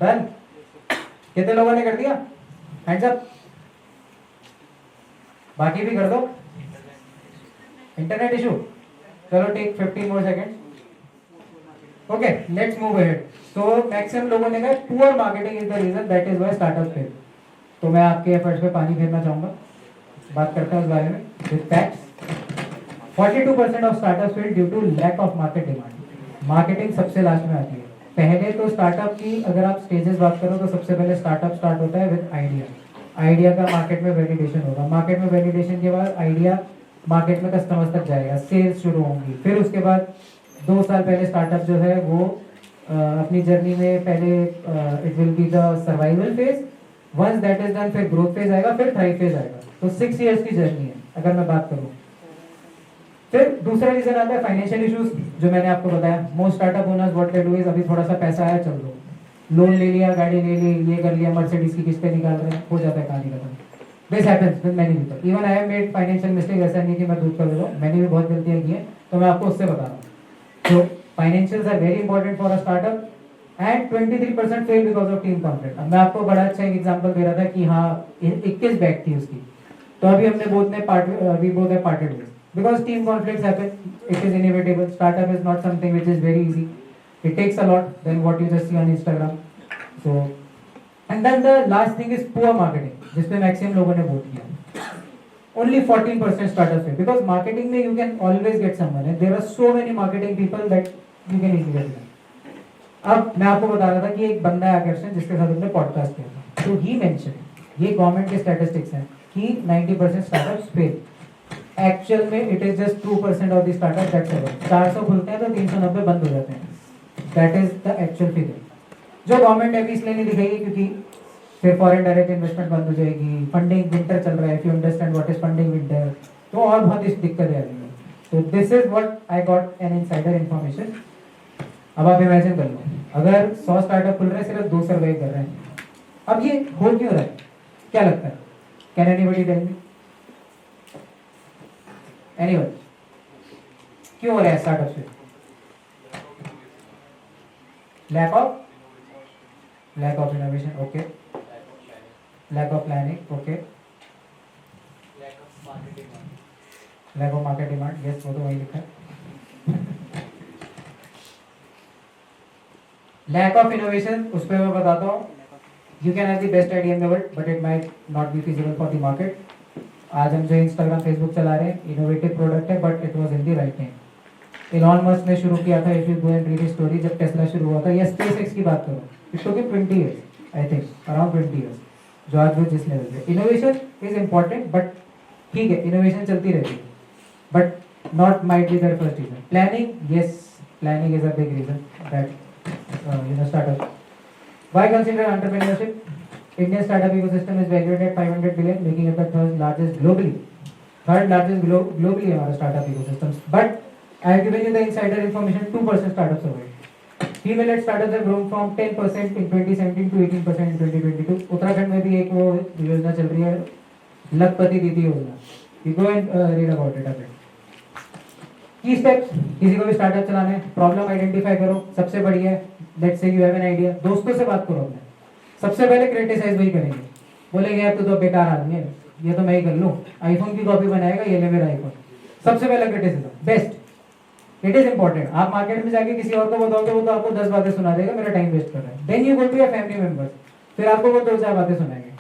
Done? कितने लोगों ने कर दिया? Hands up. बाकी भी कर दो। इंटरनेट इशू, चलो take 15 more seconds. Okay, let's move ahead. So maximum लोगों ने कहा poor marketing is the reason that is why startup fail. तो मैं आपके एफर्ट्स पे पानी फेरना चाहूंगा, बात करता हूँ इस बारे में with facts. 42% of startup fail due to lack of market demand. Marketing सबसे लास्ट में आती है। पहले तो स्टार्टअप की अगर आप स्टेजेस बात करो तो सबसे पहले स्टार्टअप स्टार्ट होता है विद आइडिया। आइडिया का मार्केट में वैलिडेशन होगा, मार्केट में वैलिडेशन के बाद आइडिया मार्केट में कस्टमर्स तक जाएगा, सेल्स शुरू होंगी। फिर उसके बाद 2 साल पहले स्टार्टअप जो है वो अपनी जर्नी में पहले it will be the survival phase, once that is done फिर ग्रोथ फेज आएगा, फिर थ्राइव फेज आएगा। तो 6 इयर्स की जर्नी है अगर मैं बात करूँ। फिर दूसरा रीजन आता है फाइनेंशियल इश्यूज, जो मैंने आपको बताया। Most startup owners what they do is, अभी थोड़ा सा पैसा आया, चल दो लोन ले लिया, गाड़ी ले ली, ये कर लिया, मर्सिडीज की किस्तें निकाल रहे हैं, हो जाता है कहानी खत्म। This happens with many people, even I have made financial mistake. ऐसा नहीं कि मैं दूध कर देता हूँ, मैंने भी बहुत गलतियां की हैं, तो मैं आपको उससे बता रहा हूँ। तो financials are very important for a startup and 23% fail because of team conflict. अब मैं आपको बड़ा अच्छा एक एग्जांपल दे रहा था कि हाँ 21 बैग थी उसकी, तो अभी हमने बोथ ने parted ways because team conflicts happen. It is inevitable. Startup is not something which is very easy. It takes a lot than what you just see on Instagram. So, and then the last thing is poor marketing, जिसपे maximum लोगों ने vote किया। Only 14% startups fail because marketing में you can always get someone. And there are so many marketing people that you can easily get them. अब मैं आपको बता रहा था कि एक बंदा है आकर्षण, जिसके साथ हमने पॉडकास्ट किया था, तो he mentioned, ये गवर्नमेंट के स्टैटिस्टिक्स हैं कि 90% स्टार्टअप्स फेल। एक्चुअल में it is just 2% of the startup that survive. 400 खुलते हैं तो 390 बंद हो जाते हैं। That is the actual figure, जो गवर्नमेंट ने भी इसलिए नहीं दिखाई क्योंकि फिर फॉरेन डायरेक्ट इन्वेस्टमेंट बंद हो जाएगी। फंडिंग विंटर चल रहा है, if you understand what is funding winter, तो और बहुत इस दिक्कतें आ रही है। तो this is what I got an insider information. अब आप इमेजिन कर लो, अगर 100 स्टार्टअप खुल रहे हैं, सिर्फ 2 सर्वाइव कर रहे हैं, अब ये हो क्यों रहा है? क्या लगता है? Can anybody tell me? Anyone, क्यों हो रहा है स्टार्टअप से? Lack of innovation, okay, lack of planning, okay, lack of market demand, yes, वो तो वही लिखा है। लैक ऑफ इनोवेशन, उस पर मैं बताता हूँ। You can have the best idea in the world but it might not be feasible for the market. आज हम जो इंस्टाग्राम फेसबुक चला रहे हैं, इनोवेटिव प्रोडक्ट है but it was in the right time. Elon Musk ने शुरू किया था, if you go and read story, जब टेस्ला शुरू हुआ था, या स्पेसएक्स की बात करो, it took 20 years, I think around 20 years, जो आज वो जिस लेवल पे। इनोवेशन इज इंपॉर्टेंट बट ठीक है, इनोवेशन चलती रहती है but not might be there first reason. Planning, yes, planning is a big reason that startup. Why consider entrepreneurship? Indian startup ecosystem is valued at 500 billion, making it the third largest globally. Globally हमारा startup ecosystem. But I have given you the insider information. 2% startups survived. Female-led startups have grown from 10% in 2017 to 18% in 2022. Uttarakhand में भी एक वो योजना चल रही है, लखपति दीदी योजना. You go and read about it a bit. Key steps, किसी को भी startup चलाना है, problem identify करो, सबसे बढ़िया है, let's say you have an idea, दोस्तों से बात करो अपने, सबसे पहले क्रिटिसाइज वही करेंगे, बोलेंगे यार तू तो बेकार आदमी है, ये तो मैं ही कर लूँ, आईफोन की कॉपी बनाएगा, ये ले मेरा आईफोन। सबसे पहला criticism best. It is important. आप मार्केट में जाके किसी और को बताओगे, वो तो आपको 10 बातें सुना देगा, मेरा टाइम वेस्ट कर रहा है। Then you go to your family members, फिर आपको वो 2-4 बातें सुनाएंगे।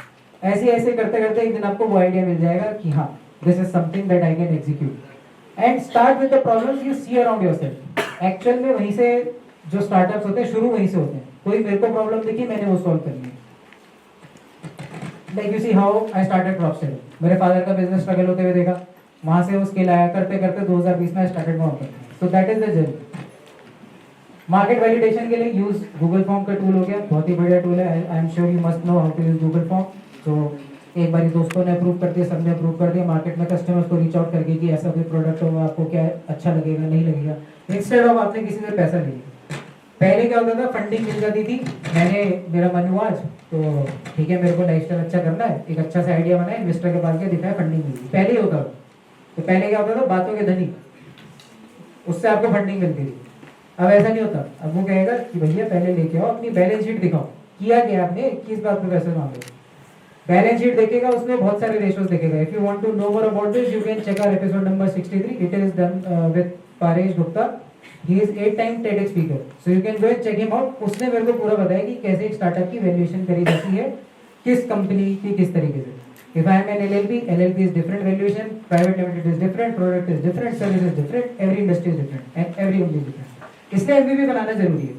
ऐसे ऐसे करते करते एक दिन आपको वो आइडिया मिल जाएगा कि हाँ this is something that I can execute. And start with the problems you see around yourself. Actual में वहीं से जो स्टार्टअप्स होते हैं शुरू वहीं से होते हैं। कोई मेरे को प्रॉब्लम दिखी, मैंने वो सॉल्व करनी है। Like you see how I started Cropstable. मेरे फादर का बिजनेस स्ट्रगल होते हुए देखा, वहां से वो स्केल आया, करते करते 2020 में स्टार्टेड वहां पर। So that is the journey. Market validation के लिए यूज गूगल फॉर्म का टूल हो गया, बहुत ही बढ़िया टूल है। I am sure you must know how to use Google form. तो एक बार दोस्तों ने अप्रूव कर दिया, सबने अप्रूव कर दिया, मार्केट में कस्टमर्स को रीच आउट करके कि ऐसा कोई प्रोडक्ट होगा, आपको क्या अच्छा लगेगा नहीं लगेगा, इंस्टेड ऑफ आपने किसी से पैसा लिया। पहले क्या होता था, फंडिंग मिल जाती थी, मेरा मन हुआ आज तो ठीक है, मेरे को लाइफस्टाइल अच्छा करना है, एक अच्छा सा आइडिया बनाया, इन्वेस्टर के पास गया, दिखाया, फंडिंग मिली। पहले ही होता था। तो पहले क्या होता था, बातों के धनी, उससे आपको फंडिंग मिलती थी। अब ऐसा नहीं होता। अब वो कहेगा कि भैया पहले लेके आओ, अपनी बैलेंस शीट दिखाओ, किया क्या आपने, किस बात पे पैसे मांगे। बैलेंस शीट देखेगा, उसमें बहुत सारे रेशियोज देखेगा। If you want to know more about this, you can check our episode number 63। It is done with Paresh Gupta. He is 8-time TEDx speaker, so you can go and check him out. उसने मेरे को पूरा बताया कि कैसे एक startup की valuation करी जाती है, किस कंपनी की किस तरीके से। If I am an LLP is different valuation, private limited is different, product is different, service is different, every industry is different, and every company is different. इसलिए MVP बनाना जरूरी है।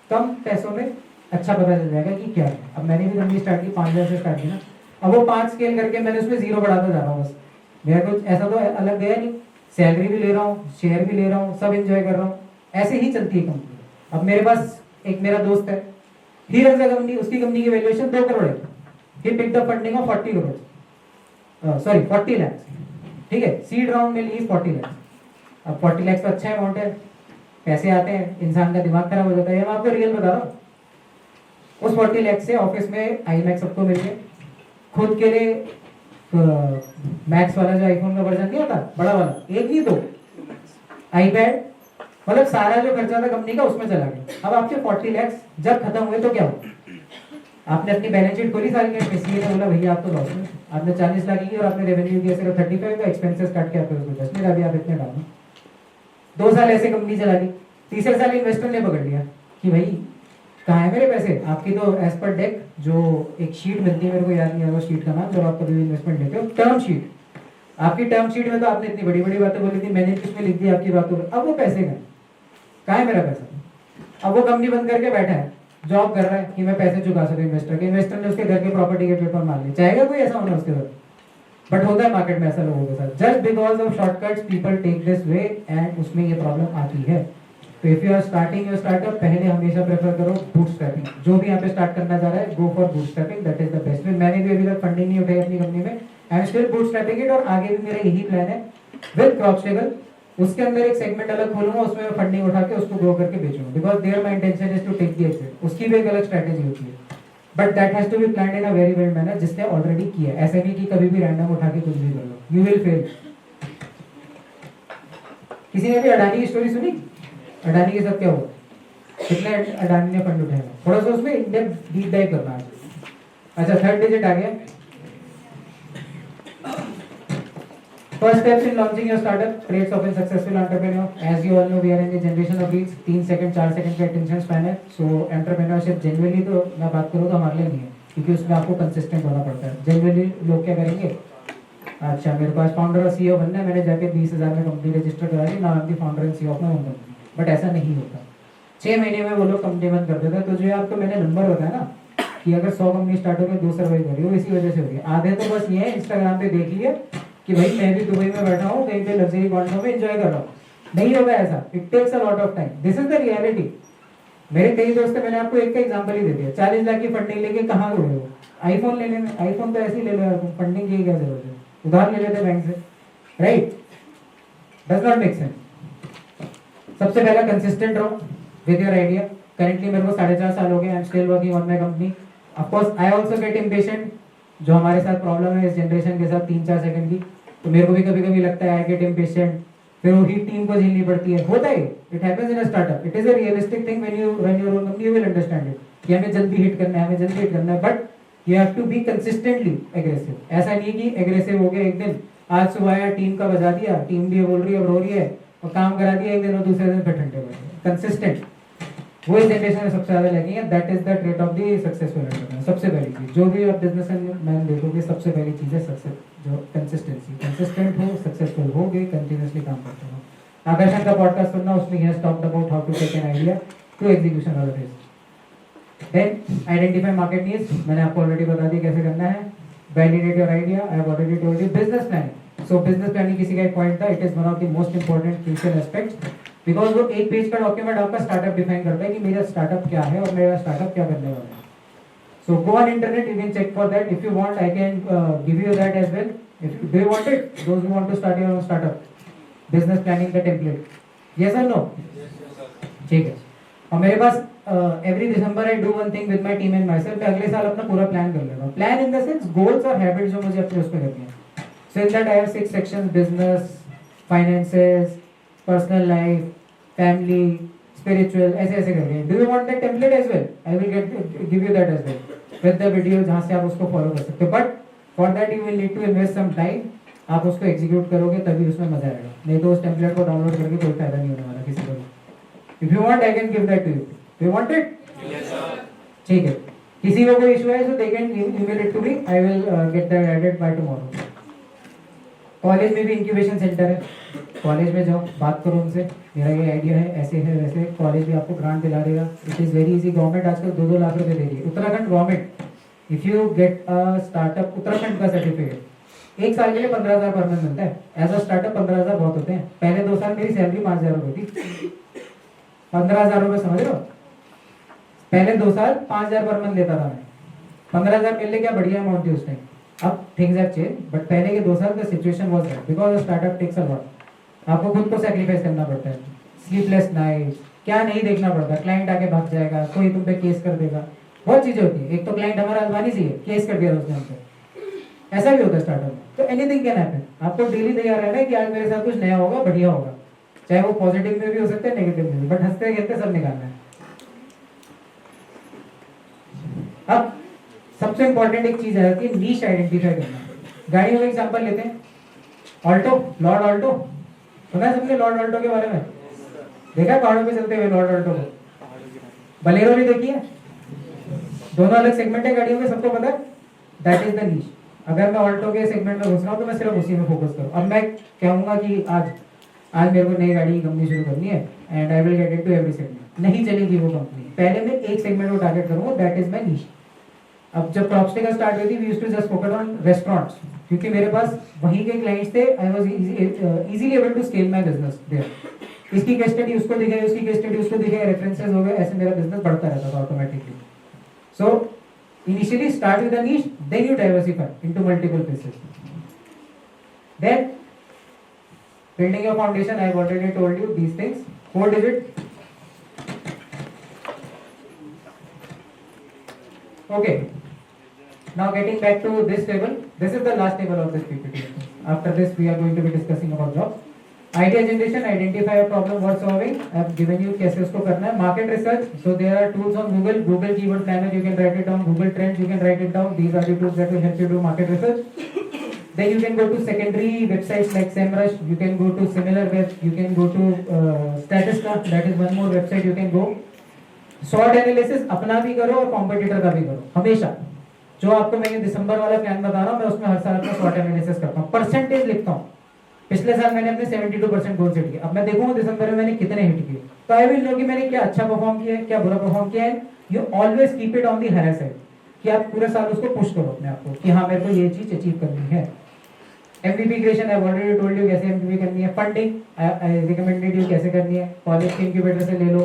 कम पैसों में अच्छा पता चल जाएगा कि क्या है। अब मैंने भी कंपनी स्टार्ट की, 5,000 से स्टार्ट की ना। अब वो 5 स्केल करके मैंने उसमें 0 बढ़ाता जा रहा हूँ बस। मेरा कुछ ऐसा तो अलग गया नहीं, सैलरी भी ले रहा हूँ, शेयर भी ले रहा हूँ, सब एंजॉय कर रहा हूँ। ऐसे ही चलती है कंपनी। अब मेरे पास एक मेरा दोस्त है, ही रन द कंपनी, उसकी कंपनी की वैल्यूएशन 2 करोड़ है। He pick the funding of 40 crore, sorry 40 lakh, ठीक है। सीड राउंड में ली 40 लाख। अब 40 लाख तो अच्छा अमाउंट है, पैसे आते हैं, इंसान का दिमाग खराब हो जाता है। मैं आपको रियल बता रहा हूँ, उस 40 लाख से ऑफिस में iMac सबको मिल गए, खुद के लिए मैक्स वाला जो आईफोन का वर्जन नहीं होता बड़ा वाला, एक नहीं दो, आईपैड, मतलब सारा जो खर्चा था कंपनी का उसमें चला गया। अब आपके 40 लाख जब खत्म हुए तो क्या हुआ, आपने अपनी बैलेंस शीट खोली सारी, किसी ने बोला भैया आप तो लॉस में, आपने 40 लाख की और आपने रेवेन्यू किया सिर्फ 35 का, एक्सपेंसेस काट के आपको उसको 10 में अभी आप इतने डालो। 2 साल ऐसे कंपनी चला दी। तीसरे साल इन्वेस्टर ने पकड़ लिया कि भाई कहाँ है मेरे पैसे। आपकी तो एज पर डेक जो एक शीट मिलती है, मेरे को याद नहीं आ रहा शीट का नाम, जब आप कभी इन्वेस्टमेंट लेते हो, टर्म शीट। आपकी टर्म शीट में तो आपने इतनी बड़ी बड़ी बातें बोली थी, मैंने किसमें लिख दी आपकी बातों में। अब वो पैसे कहाँ है मेरा पैसा। अब वो कंपनी बंद करके बैठा है, जॉब कर रहा है कि मैं पैसे चुका सकूं इन्वेस्टर के। इन्वेस्टर ने उसके घर के प्रॉपर्टी के पेपर मार लिए। चाहेगा कोई ऐसा होना उसके साथ, बट होता है मार्केट में ऐसा लोगों के साथ। Just because of shortcuts people take this way and उसमें ये प्रॉब्लम आती है। तो if you are starting your startup, पहले हमेशा प्रेफर करो बूटस्ट्रैपिंग। जो भी यहाँ पे स्टार्ट करना चाह रहा है, go for bootstrapping, that is the best way. मैंने भी अभी तक फंडिंग नहीं उठाई अपनी कंपनी में, I am still bootstrapping it, और आगे भी मेरा यही प्लान है विद क्रॉपस्टेबल। उसके अंदर एक सेगमेंट अलग खोलूंगा, उसमें मैं फंडिंग उठा के उसको ग्रो करके बेचूंगा, because there my intention is to take the exit. उसकी भी एक अलग स्ट्रेटजी होती है, but that has to be planned in a very well manner, जिसने ऑलरेडी किया है। ऐसा नहीं कि कभी भी रैंडम उठा के कुछ भी कर लो, यू विल फेल। किसी ने भी अडानी की स्टोरी सुनी? अडानी के साथ क्या हुआ, कितने अडानी ने फंड उठाया, थोड़ा सा उसमें इन डेप्थ डीप डाइव करना है। अच्छा, 3rd डिजिट आ गया। First steps in launching your startup, traits of a successful entrepreneur. As you all know, we are in the generation of reels. 3 second 4 second का attention span है। So entrepreneurship generally, तो मैं बात करूँ तो हमारे लिए नहीं है, क्योंकि उसमें आपको consistent होना पड़ता है। Generally लोग क्या करेंगे, अच्छा मेरे पास फाउंडर और CEO बनना है, मैंने जाके 20,000 में कंपनी रजिस्टर करा दी, now I am the founder and CEO of my own company. But ऐसा नहीं होता। 6 महीने में वो लोग कंपनी बंद कर देते हैं। तो जो आपको मैंने नंबर बताया ना कि अगर 100 कंपनी स्टार्ट हो गई, 2 सर्वाइव करी, वो इसी वजह से हो रही है। आधे तो बस ये है, इंस्टाग्राम पे देख लिया कि भाई मैं भी दुबई में बैठा हूँ, कहीं पे लग्जरी कॉन्डो में एंजॉय कर रहा हूँ। नहीं होगा ऐसा, it takes a lot of time, this is the reality. मेरे कई दोस्त, मैंने आपको एक का एग्जांपल ही दे दिया, 40 लाख की फंडिंग लेके कहाँ उड़े हो आईफोन लेने में। आईफोन तो ऐसे ही ले लो यार, फंडिंग की क्या जरूरत है, उधार ले लेते बैंक से, right? Does not make sense. सबसे पहला कंसिस्टेंट रहो विद योर आइडिया। करेंटली मेरे को 4.5 साल हो गए, I am still working on my company. Of course I also get impatient, जो हमारे साथ प्रॉब्लम है इस जनरेशन के साथ 3-4 सेकंड की, तो मेरे को भी कभी कभी लगता है आई गेट इम्पेशेंट, फिर वही टीम को झेलनी पड़ती है। होता है, it happens in a startup, it is a realistic thing. When you run your own company you will understand it. कि हमें जल्दी हिट करना है, हमें जल्दी हिट करना है, but you have to be consistently aggressive. ऐसा नहीं कि एग्रेसिव हो गया एक दिन, आज सुबह आया टीम का बजा दिया, टीम भी बोल रही है, अब रो रही है और काम करा दिया एक दिन और दूसरे दिन फिर ठंडे हो गए। कंसिस्टेंट, वो इस जनरेशन में सबसे ज्यादा लगी है। That is the trait of the successful entrepreneur. सबसे पहली चीज जो भी आप बिजनेस मैन देखोगे, सबसे पहली चीज है सक्सेस, जो कंसिस्टेंसी। कंसिस्टेंट हो, सक्सेसफुल हो गए, कंटिन्यूअसली काम करते हो। आकर्षण का पॉडकास्ट सुनना, उसमें he has talked about how to take an idea to execution of it. Then identify market needs, मैंने आपको ऑलरेडी बता दिया कैसे करना है। Validate your idea, I have already told you. Business planning, so business planning किसी का एक पॉइंट था, it is one of the most important crucial aspects, because वो एक पेज का डॉक्यूमेंट आपका स्टार्टअप डिफाइन करता है कि मेरा स्टार्टअप क्या है और मेरा स्टार्टअप क्या करने वाला है। So go on internet, you can check for that. If you want I can give you that as well. If do you want it, those who want to start your own startup, business planning का template, yes और no? ठीक है। और मेरे पास every December I do one thing with my team and myself, अगले साल अपना पूरा प्लान कर लेगा। Plan in the sense goals और हैबिट्स जो मुझे अपने उस पे करनी है। So in that I have 6 sections, business, finances, personal life, family, spiritual, ऐसे ऐसे करके। Do you want that template as well? I will give you that as well with the video, जहां से आप उसको फॉलो कर सकते हो। But for that you will need to invest some time. आप उसको एग्जीक्यूट करोगे तभी उसमें मजा आएगा, नहीं तो उस टेम्पलेट को डाउनलोड करके कोई फायदा नहीं होने वाला किसी को। If you want I can give that to you. Do you want it? Yes sir. ठीक है। किसी को कोई इशू है तो they can email it to me, I will get that added by tomorrow. College में भी इंक्यूबेशन सेंटर है, कॉलेज में जाओ, बात करो उनसे, मेरा ये आइडिया है, ऐसे है वैसे। कॉलेज भी आपको ग्रांट दिला देगा। It is very easy. Government आजकल 2-2 लाख रुपए दे रही है, Uttarakhand government. If you get a startup, Uttarakhand का सर्टिफिकेट, 1 साल के लिए 15,000 पर मंथ मिलता है। एज अ स्टार्टअप 15,000 बहुत होते हैं। पहले 2 साल मेरी सैलरी 5,000 रुपए थी। 15,000 रुपए समझ रहे हो? पहले 2 साल 5,000 पर मंथ लेता था मैं। 15,000 मिलने क्या बढ़िया अमाउंट थी उस टाइम। अब थिंग्स हैव चेंज, बट पहले के 2 साल का situation was that, because startup takes a lot. आपको खुद को सैक्रिफाइस करना पड़ता है। स्लीपलेस नाइट, क्या नहीं देखना पड़ता, क्लाइंट आके भाग जाएगा, कोई तुम पे केस कर देगा, बहुत चीजें होती है। एक तो क्लाइंट हमारा अजवानी सी है, केस कर दिया उसने हम पे, ऐसा भी होता है स्टार्टअप में। तो एनीथिंग कैन हैपन। आपको डेली तैयार रहना है कि आज मेरे साथ कुछ नया होगा, बढ़िया होगा, चाहे वो पॉजिटिव में भी हो सकता है, नेगेटिव में भी, बट हंसते खेलते सब निकालना है। अब सबसे इंपॉर्टेंट एक चीज है कि नीश आइडेंटिफाई करना। गाड़ियों का एग्जांपल लेते हैं, ऑल्टो, लॉर्ड ऑल्टो, सुना है सबने लॉर्ड ऑल्टो के बारे में? देखा पहाड़ों पे चलते हुए लॉर्ड ऑल्टो को? बलेरो भी देखी है? दोनों अलग सेगमेंट है गाड़ियों के, सबको पता है। That is the niche. अगर मैं ऑल्टो के सेगमेंट में घुस रहा हूँ तो मैं सिर्फ उसी में फोकस करूँ। अब मैं कहूंगा कि आज मेरे को नई गाड़ी की कंपनी शुरू करनी है and I will get into every segment, नहीं चलेगी वो कंपनी। पहले मैं एक सेगमेंट को टारगेट करूंगा, दैट इज माय नीश। अब जब क्रॉपस्टिक स्टार्ट हुई थी, we used to just focus on restaurants, क्योंकि मेरे पास वहीं के क्लाइंट्स थे। I was easily able to scale my business there. इसकी केस स्टडी उसको दिखाई, उसकी केस स्टडी उसको दिखाई, रेफरेंसेस हो गए, ऐसे मेरा बिजनेस बढ़ता रहता था automatically. So initially start with a niche, then you diversify into multiple places. Then building your foundation, I have already told you these things. 4 digit. Okay. Now getting back to this table, this is the last table of this PPT. After this we are going to be discussing about jobs. Idea generation, identify a problem worth solving. I have given you कैसे उसको करना है. Market research, so there are tools on Google keyword planner, you can write it down. Google trends, you can write it down. These are the tools that will help you do market research. Then you can go to secondary websites like SEMrush, you can go to SimilarWeb, you can go to Statista, that is one more website you can go. SWOT analysis अपना भी करो और competitor का भी करो हमेशा। जो आपको मैं ये दिसंबर वाला प्लान बता रहा हूँ, मैं उसमें हर साल अपना SWOT analysis करता हूँ, परसेंटेज लिखता हूँ। पिछले साल मैंने अपने 72% गोल सेट किए, अब मैं देखूंगा दिसंबर में मैंने कितने हिट किए, तो आई विल नो कि मैंने क्या अच्छा परफॉर्म किया है, क्या बुरा परफॉर्म किया है। You always keep it on the higher side, कि आप पूरे साल उसको पुश करो अपने आप को कि हाँ मेरे को ये चीज अचीव करनी है। MVP creation, I already told you कैसे MVP करनी है। फंडिंग आई रिकमेंडेड यू कैसे करनी है। कॉलेज के इंक्यूबेटर से ले लो,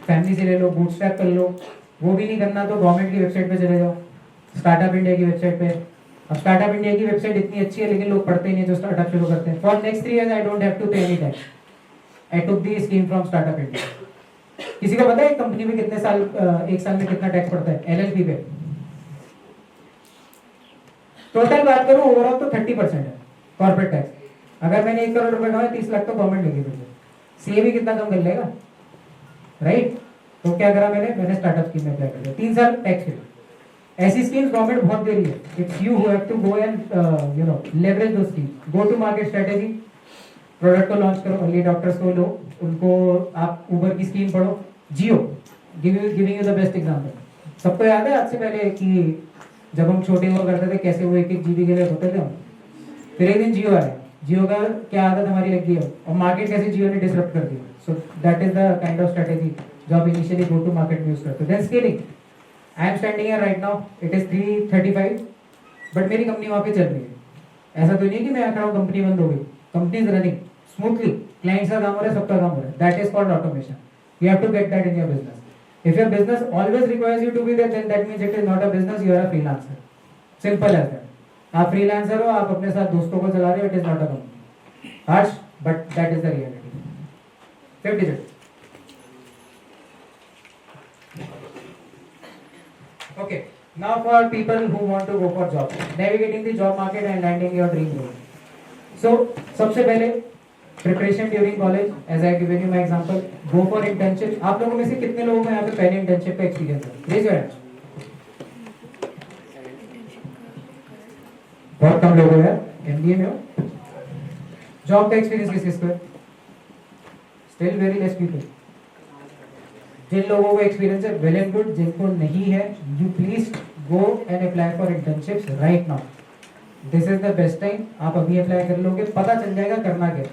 फैमिली से ले लो, बूटस्ट्रैप कर लो। वो भी नहीं करना तो गवर्नमेंट की वेबसाइट पे चले जाओ, स्टार्टअप इंडिया की वेबसाइट पे। अब स्टार्टअप इंडिया की वेबसाइट इतनी अच्छी है लेकिन लोग पढ़ते ही नहीं जो स्टार्टअप शुरू करते हैं। For next 3 years I don't have to pay any tax, I took the scheme from startup India. किसी को पता है कंपनी में कितने साल, 1 साल में कितना टैक्स पड़ता है LLP पे? टोटल बात करूं ओवरऑल तो 30% है कॉर्पोरेट टैक्स। अगर मैंने 1 करोड़ रुपए कमाए, 30 लाख तो गवर्नमेंट लेगी। फिर सीए भी कितना कम कर लेगा, राइट? तो क्या करा मैंने स्टार्टअप स्कीम में अप्लाई कर दिया, 3 साल टैक्स फ्री। ऐसी स्कीम्स गवर्नमेंट बहुत दे रही है, it's you who have to go and leverage दो schemes. Go to market strategy, product को लॉन्च करो, अर्ली डॉक्टर्स को लो, उनको आप ऊबर की स्कीम पढ़ो, Jio giving you the best example. सबको याद है आज से पहले कि जब हम छोटे हुआ करते थे कैसे वो 1-1 जीबी के लिए होते थे हम। फिर एक दिन जियो आया, जियो का क्या आदत हमारी लग गई है और मार्केट कैसे जियो ने डिसरप्ट कर दिया। So that is the kind of strategy जो आप इनिशियली गो टू मार्केट में यूज करते हो। Then scaling, I am standing here right now, it is 335, but मेरी कंपनी वहां पे चल रही है। ऐसा तो नहीं है कि मैं आ खड़ा हूं कंपनी बंद हो गई, company is running smoothly, clients का काम हो रहा है, सबका काम हो रहा है। That is called automation. You have to get that in your business. If your business always requires you to be there, then that means it is not a business, you are a freelancer. Simple as that. आप freelancer हो, आप अपने साथ दोस्तों को चला रहे हो, it is not a company. Harsh, but that is the reality. 5th digit. Okay. Now for people who want to go for job, navigating the job market and landing your dream role. So सबसे पहले preparation during college, as I given you my example, go for internship. आप लोगों में से कितने लोगों को यहाँ पे पहले इंटर्नशिप का एक्सपीरियंस है? Raise your hand. बहुत कम लोग हो यार, एमबीए में हो। जॉब का एक्सपीरियंस किस किसको है? Still very less people. जिन लोगों को एक्सपीरियंस है वेल एंड गुड, जिनको नहीं है you please go and apply for internships right now. This is the best time. आप अभी अप्लाई कर लोगे, पता चल जाएगा करना क्या,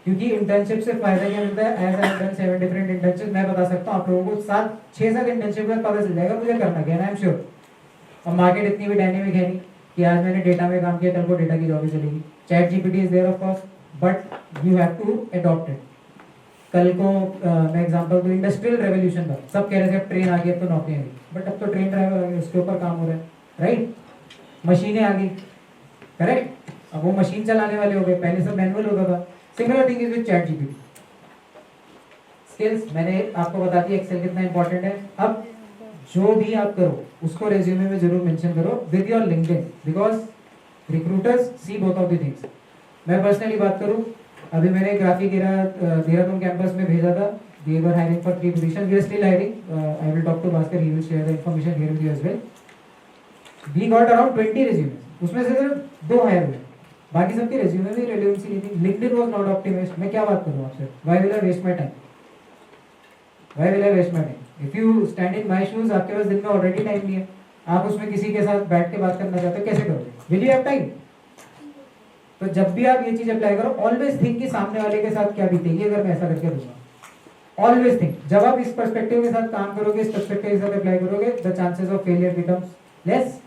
क्योंकि इंटर्नशिप से फायदा क्या मिलता है। As I have done 7 different internship, मैं बता सकता हूँ आप लोगों को 6-7 इंटर्नशिप में पता चल जाएगा मुझे करना क्या है, आई एम श्योर। और मार्केट इतनी भी डायनेमिक है नहीं कि आज मैंने डेटा में काम किया कल को डेटा की जॉब ही चलेगी। ChatGPT is there of course, but you have to adopt it. कल को मैं एग्जांपल दूं इंडस्ट्रियल रेवोल्यूशन का, सब कह रहे थे अब ट्रेन आ गई अब तो नौकरियां नहीं, बट अब तो ट्रेन ड्राइवर आ गए, उसके ऊपर काम हो रहा है, राइट। मशीनें आ गई, करेक्ट, अब वो मशीन चलाने वाले हो गए, पहले सब मैनुअल होता था। Similar thing is with chat GPT. Skills मैंने आपको बता दिया एक्सेल कितना इंपॉर्टेंट है। अब जो भी आप करो उसको रेज्यूमे में जरूर मेंशन करो with your LinkedIn, because recruiters see both of the things. मैं पर्सनली बात करूं, अभी मैंने ग्राफिक देहरादून कैंपस में भेजा था, they were hiring for 3 positions, we are still hiring. I will talk to Bhaskar, he will share the information here with you as well. We got around 20 resumes, उसमें से सिर्फ 2 हायर हुए, बाकी सबके resume में रेलेवेंसी नहीं थी। LinkedIn was not optimized. मैं क्या बात करूं आपसे, why will I waste my time, why will I waste my time. If you stand in my shoes, आपके पास दिन में ऑलरेडी टाइम नहीं है, आप उसमें किसी के साथ बैठ के बात करना चाहते हो, कैसे करोगे? Will you have time? तो जब भी आप ये चीज अप्लाई करो, ऑलवेज थिंक कि सामने वाले के साथ क्या बीतेगी अगर मैं ऐसा करके दूंगा। ऑलवेज थिंक, जब आप इस पर्सपेक्टिव के साथ काम करोगे, इस पर्सपेक्टिव के साथ अप्लाई करोगे, the chances of failure becomes less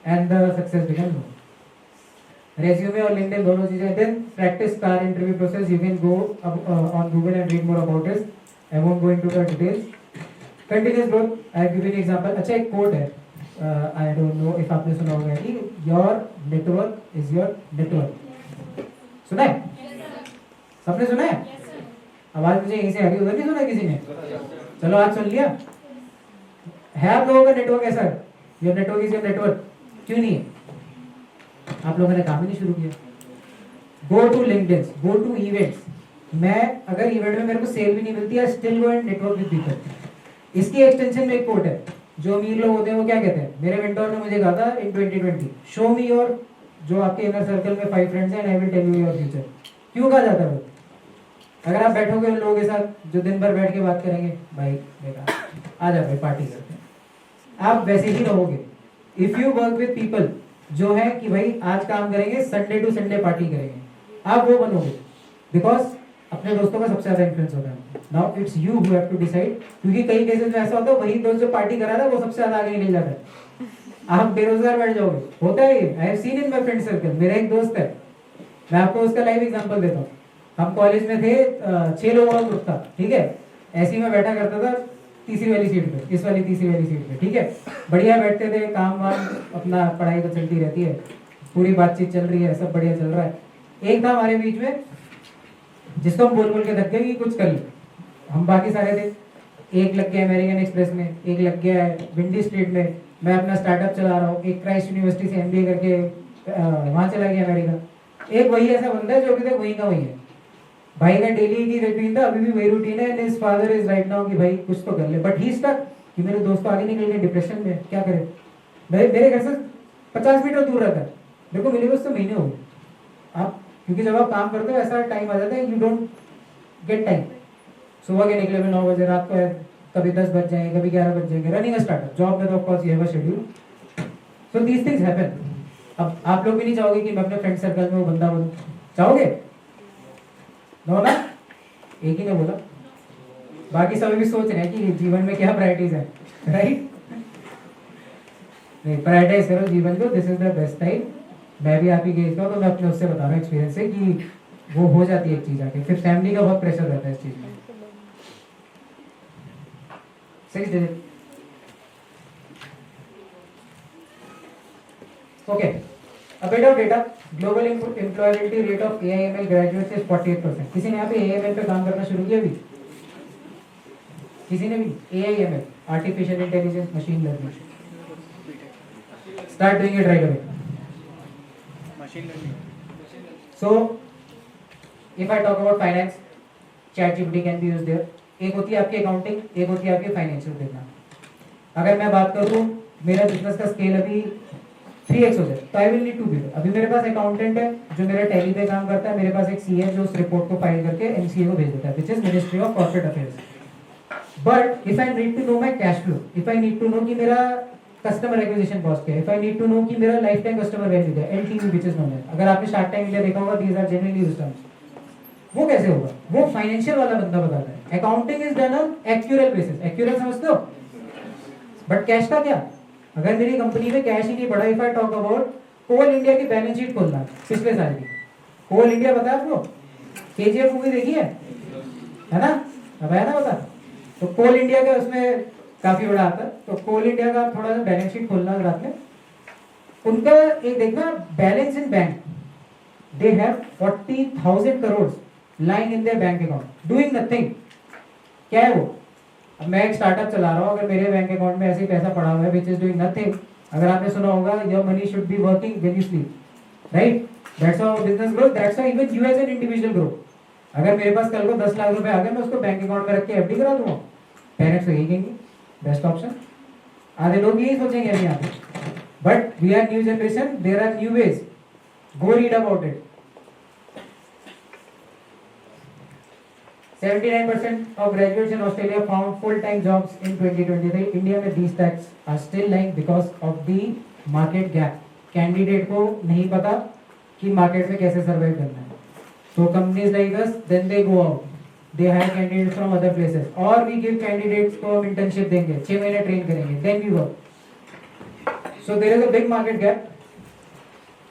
and the success becomes more. Resume और लिंक्डइन दोनों चीजें। देन प्रैक्टिस कार interview process, you can go on Google and read more about this, I won't go into the details. Continuous growth, I have given example. अच्छा एक coat है, I don't know if आपने सुना होगा कि your network is your network. सुना है? सबने सुना है? आवाज मुझे यहीं से आ रही, उधर नहीं सुना किसी ने? चलो आज सुन लिया। है आप लोगों का नेटवर्क ऐसा? Your network is your network. क्यों नहीं है? आप लोगों ने काम ही नहीं शुरू किया। Go to LinkedIn, go to events. मैं अगर इवेंट में मेरे को सेल भी नहीं मिलती, I still go and network with people. इसकी एक्सटेंशन में एक कोट है, जो अमीर लोग होते हैं वो क्या कहते हैं, मेरे मेंटोर ने मुझे कहा था इन 2020, शो मी योर, जो आपके इनर सर्कल में 5 फ्रेंड्स हैं and I will tell you your future. क्यों कहा जाता है? अगर आप बैठोगे उन लोगों के साथ जो दिन भर बैठ के बात करेंगे, भाई बेकार, आ जाओ भाई पार्टी करते हैं, आप वैसे ही रहोगे। If you work with people जो है कि भाई आज काम करेंगे, संडे टू संडे पार्टी करेंगे, आप वो बनोगे, बिकॉज अपने दोस्तों का सबसे ज्यादा इन्फ्लुएंस होता है। Now it's you who have to decide, क्योंकि कई केसेस में ऐसा होता है वही दोस्त जो पार्टी करा रहा है वो सबसे ज्यादा आगे निकल जाता है, आप बेरोजगार बैठ जाओगे। होता है, I have seen in my friend circle. मेरा एक दोस्त है, मैं आपको उसका लाइव एग्जांपल देता हूँ। हम कॉलेज में थे, 6 लोगों का ग्रुप था, ठीक है। ऐसे ही मैं बैठा करता था तीसरी वाली सीट पे, इस वाली तीसरी वाली सीट पे, ठीक है। बढ़िया बैठते थे, काम वाम अपना पढ़ाई तो चलती रहती है, पूरी बातचीत चल रही है, सब बढ़िया चल रहा है। एक था हमारे बीच में जिसको हम बोल बोल के थक गए कि कुछ कर ले। हम बाकी सारे थे, एक लग गया अमेरिकन एक्सप्रेस में, एक लग गया विंडी स्ट्रीट में, मैं अपना स्टार्टअप चला रहा हूँ, एक क्राइस्ट यूनिवर्सिटी से MBA करके वहां चला गया अमेरिका। एक वही ऐसा बंदा है जो अभी तक वहीं का वही है, भाई का डेली की रूटीन था, अभी भी वही रूटीन है। His father is right now कि भाई कुछ तो कर ले, बट ही स्टक कि मेरे दोस्त तो आगे निकल गए डिप्रेशन में, क्या करे। मेरे घर से 50 मीटर दूर रहता है, मेरे को मिले उससे महीने हो गए। आप क्योंकि जब आप काम करते हो ऐसा टाइम आ जाता है, यू डोंट गेट टाइम। सुबह के निकले हुए 9 बजे, रात को कभी 10 बज जाएंगे, कभी 11 बज जाएंगे। रनिंग स्टार्टअप जॉब में तो of course you have a schedule, so these things happen. अब आप लोग भी नहीं चाहोगे कि मैं अपने फ्रेंड सर्कल में वो बंदा बनूं, चाहोगे? नो ना, एक ही ने बोला, बाकी सभी भी सोच रहे हैं कि जीवन में क्या प्रायोरिटीज है, राइट? नहीं, प्रायोरिटाइज करो जीवन को, this is the best time. मैं भी आप ही गेज का, तो मैं अपने उससे बता रहा हूँ एक्सपीरियंस से कि वो हो जाती है एक चीज आके, फिर फैमिली का बहुत प्रेशर रहता है इस चीज में। 6 digit, okay. A bit of data, global employability rate of AIML graduates is 48%। किसी ने यहाँ पे AIML पे काम करना शुरू किया अभी? किसी ने भी? AIML, artificial intelligence machine learning, start doing it right away। machine learning। So, if I talk about finance, ChatGPT can be used there। एक होती है आपकी अकाउंटिंग, एक होती है आपकी फाइनेंशियल देखना। अगर मैं बात करूँ मेरा बिजनेस का स्केल अभी 3x हो जाए तो I will need to be, अभी मेरे पास अकाउंटेंट है जो मेरा टैली पे काम करता है, मेरे पास एक सीए जो उस रिपोर्ट को फाइल करके एमसीए को भेज देता है, which is ministry of corporate affairs. But if I need to know my cash flow, if I need to know कि मेरा कस्टमर एक्विजिशन कॉस्ट क्या है, इफ आई नीड टू नो कि मेरा लाइफ टाइम कस्टमर वैल्यू क्या है, LTV which is known है। अगर आपने शार्क टैंक इंडिया देखा होगा, these are generally used terms. वो कैसे होगा? वो फाइनेंशियल वाला बंदा बताता है। Accounting is done on accurate basis, accurate समझते हो? बट कैश का क्या? अगर मेरी कंपनी में कैश ही नहीं बढ़ा, if I talk about Coal India की बैलेंस शीट खोलना पिछले साल की, कोल इंडिया पता है आपको? केजीएफ मूवी देखी है ना? अब है ना पता? तो कोल इंडिया का उसमें काफी बड़ा आता है, तो कोल इंडिया का थोड़ा सा बैलेंस शीट खोलना रात में, उनका एक देखना balance in bank, they have 40,000 crore line in their bank account doing nothing. क्या है वो? अब मैं एक स्टार्टअप चला रहा हूँ, अगर मेरे बैंक अकाउंट में ऐसे ही पैसा पड़ा हुआ है विच इज डूइंग नथिंग, अगर आपने सुना होगा your money should be working when you sleep, right? That's how business grow, that's how even you as an individual grow. अगर मेरे पास कल को 10 लाख रुपए आ गए, मैं उसको बैंक अकाउंट में रख के एफडी करा दूंगा, पेरेंट्स तो यही कहेंगे बेस्ट ऑप्शन, आधे लोग यही सोचेंगे अभी यहाँ पे। But we are new generation, there are new ways, go read about it. 79% of graduates in Australia found full-time jobs in 2023. India में these stats are still lying because of the market gap. Candidate को नहीं पता कि market में कैसे survive करना है. So companies like us, then they go out. They hire candidates from other places. Or we give candidates को हम internship देंगे, 6 महीने train करेंगे, then we work. So there is a big market gap.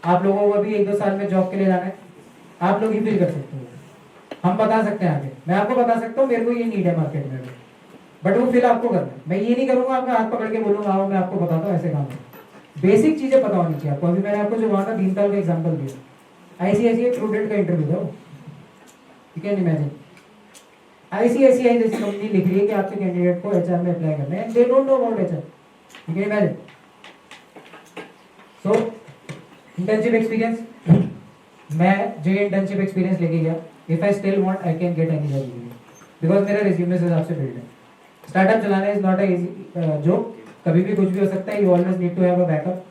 आप लोगों को अभी 1-2 साल में जॉब के लिए जाना है, आप लोग ही फील कर सकते हो, हम बता सकते हैं आगे, मैं आपको बता सकता हूँ मेरे को ये नीड है मार्केट में, बट वो फिल आपको करना है। मैं ये नहीं करूंगा आपका हाथ पकड़ के बोलूंगा आओ मैं आपको बताता हूँ ऐसे काम है। बेसिक चीजें पता होनी चाहिए आपको। अभी मैंने आपको जो वहां का दीनदयाल का एग्जांपल दिया, आईसीआईसीआई स्टूडेंट का इंटरव्यू था, यू कैन इमेजिन आईसीआईसीआई जैसी कंपनी लिख रही है कि आपके कैंडिडेट को एचआर में अप्लाई करना है, they don't know about HR, you can imagine. So internship experience, मैं जो इंटर्नशिप एक्सपीरियंस लेके गया, if I still want I can get any job, because मेरा रिज्यूमे से हिसाब से बिल्ड है। स्टार्टअप चलाना is not a easy job, कभी भी कुछ भी हो सकता है, you always need to have a backup,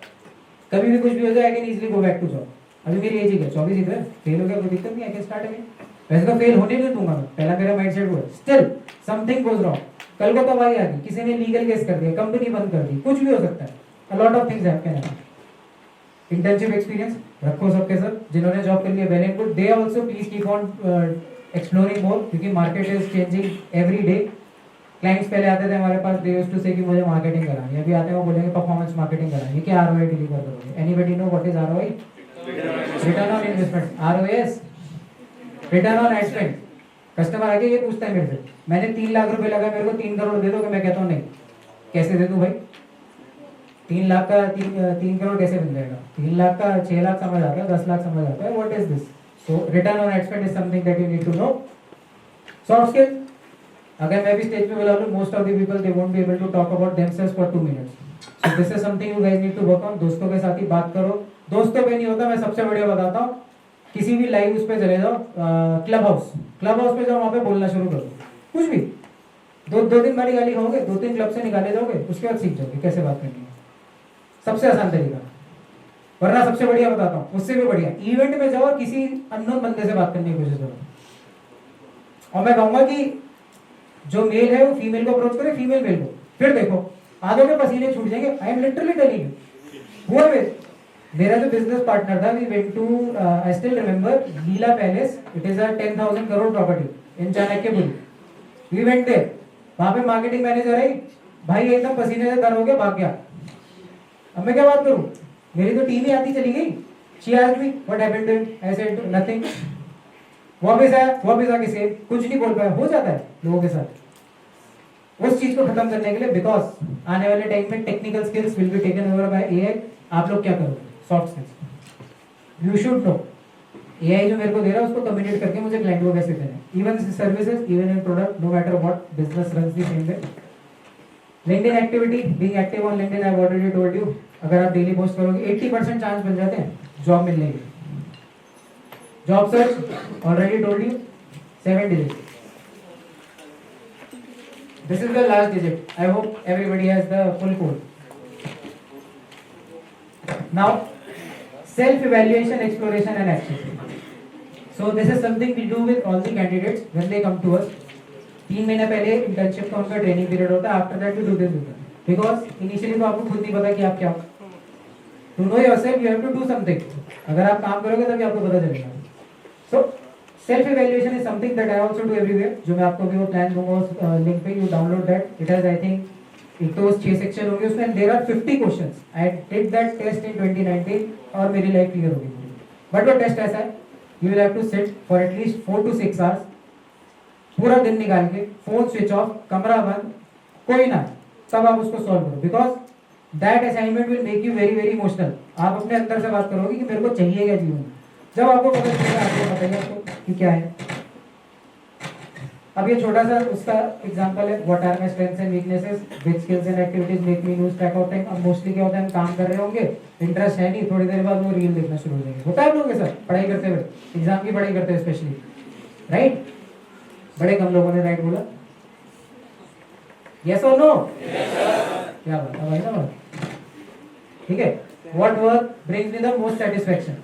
कभी भी कुछ भी हो जाए I can easily go back to job. अभी मेरी एज ही है 24 इधर, फेल हो गया कोई दिक्कत नहीं, आई कैन स्टार्ट अगेन। वैसे तो फेल होने नहीं दूंगा मैं, पहला मेरा माइंडसेट वो है, स्टिल समथिंग गोज रॉन्ग, कल को तबाही आ गई, किसी ने लीगल केस कर दिया, कंपनी बंद कर दी, कुछ भी हो सकता है, a lot of things happen. Internship experience रखो सबके सब, जिन्होंने जॉब कर लिया well and good, they also please keep on exploring more, क्योंकि market is changing every day. Clients पहले आते थे हमारे पास, दे यूज्ड टू से कि मुझे मार्केटिंग करानी है, अभी आते हैं वो बोलेंगे परफॉर्मेंस मार्केटिंग करानी है, क्या आरओआई डिलीवर करोगे? Anybody no what is ROI? Return on investment, ROS return on ad spend. Customer आके ये पूछता है मेरे से, मैंने 3 लाख रुपए लगा, मेरे को 3 करोड़ दे दोगे? मैं कहता हूँ नहीं। कैसे दे दूं भाई? 3 लाख का 3 करोड़ कैसे बन जाएगा? 3 लाख का 6 लाख समझ आता है, 10 लाख समझ आता है, what is this? So return on ad spend is something that you need to know. Soft skill, अगर मैं भी स्टेज पे बुला लूं, most of the people they won't be able to talk about themselves for 2 minutes. So this is something you guys need to work on. दोस्तों के साथ ही बात करो, दोस्तों पे नहीं होता, मैं सबसे बढ़िया बताता हूँ, किसी भी लाइव उस पे चले जाओ, क्लब हाउस क्लब हाउस पे जाओ, वहां पे बोलना शुरू करो, कुछ भी। दो दिन मारी गाली खाओगे, 2-3 क्लब से निकाले जाओगे, उसके बाद सीख जाओगे कैसे बात करनी है। सबसे आसान तरीका। वरना सबसे बढ़िया बताता हूँ, उससे भी बढ़िया, इवेंट में जाओ और किसी अननोन बंदे से बात करने की कोशिश करो। और मैं कहूंगा कि जो मेल है वो फीमेल को अप्रोच करे, फीमेल मेल को, फिर देखो आधों के पसीने छूट जाएंगे। I am literally telling you. हुआ मेरा जो बिजनेस पार्टनर था, we went to, I still remember, Leela Palace, it is a 10,000 crore property in Chanakyapuri. We went there, वहां पे मार्केटिंग मैनेजर है भाई, एकदम पसीने से तर हो गया, भाग गया। अब मैं क्या बात करूं, मेरी तो टीम ही आती चली गई। She asked me what happened to him, I said nothing. वापस आया, वापस आके सेम, कुछ नहीं बोल पाया। हो जाता है लोगों के साथ। उस चीज को खत्म करने के लिए, बिकॉज आने वाले टाइम में technical skills will be taken over by AI, आप लोग क्या करोगे? Soft skills you should know. AI जो मेरे को दे रहा है उसको कम्युनिकेट करके मुझे क्लाइंट को कैसे देना है, even services, even in product, no matter what, business runs the same way. LinkedIn activity, being active on LinkedIn, I have already told you, अगर आप डेली पोस्ट करोगे 80% चांस बन जाते हैं जॉब मिलने के। Job search, already told you, 7 digits. This is the last digit. I hope everybody has the full code. Now, self-evaluation, exploration and action. So this is something we do with all the candidates when they come to us. 3 महीने पहले internship का उनका training period होता है, after that we do this with them, because initially तो आपको खुद नहीं पता कि आप क्या हो। To know yourself you have to do something. अगर आप काम करोगे तभी आपको पता चलेगा। So self evaluation is something that I also do everywhere, जो मैं आपको भी वो प्लान दूंगा उस लिंक पे, you download that. It has I think एक तो 6 सेक्शन होंगे उसमें, there are 50 questions. I did that test in 2019 और मेरी लाइफ क्लियर हो गई। बट वो टेस्ट ऐसा है, you will have to sit for at least 4 to 6 hours, पूरा दिन निकाल के, फोन स्विच ऑफ, कमरा बंद, कोई ना, तब आप उसको सॉल्व करो। Because that assignment will make you very very emotional. आप अपने अंदर से बात करोगे कि मेरे को चाहिए क्या जीवन में। जब आपको पता चलेगा, आपको बताइए आपको कि क्या है। अब ये छोटा सा उसका एग्जांपल है, what are my strengths and weaknesses, which skills and activities make me lose track of time. अब मोस्टली क्या होता है, हम काम कर रहे होंगे, इंटरेस्ट है नहीं, थोड़ी देर बाद वो रील देखना शुरू हो जाएंगे। होता है आप लोगों के साथ, पढ़ाई करते हुए, एग्जाम की पढ़ाई करते हुए स्पेशली, राइट? बड़े कम लोगों ने राइट बोला। यस और नो? क्या बात है भाई ना बात, ठीक है। What work brings me the most satisfaction.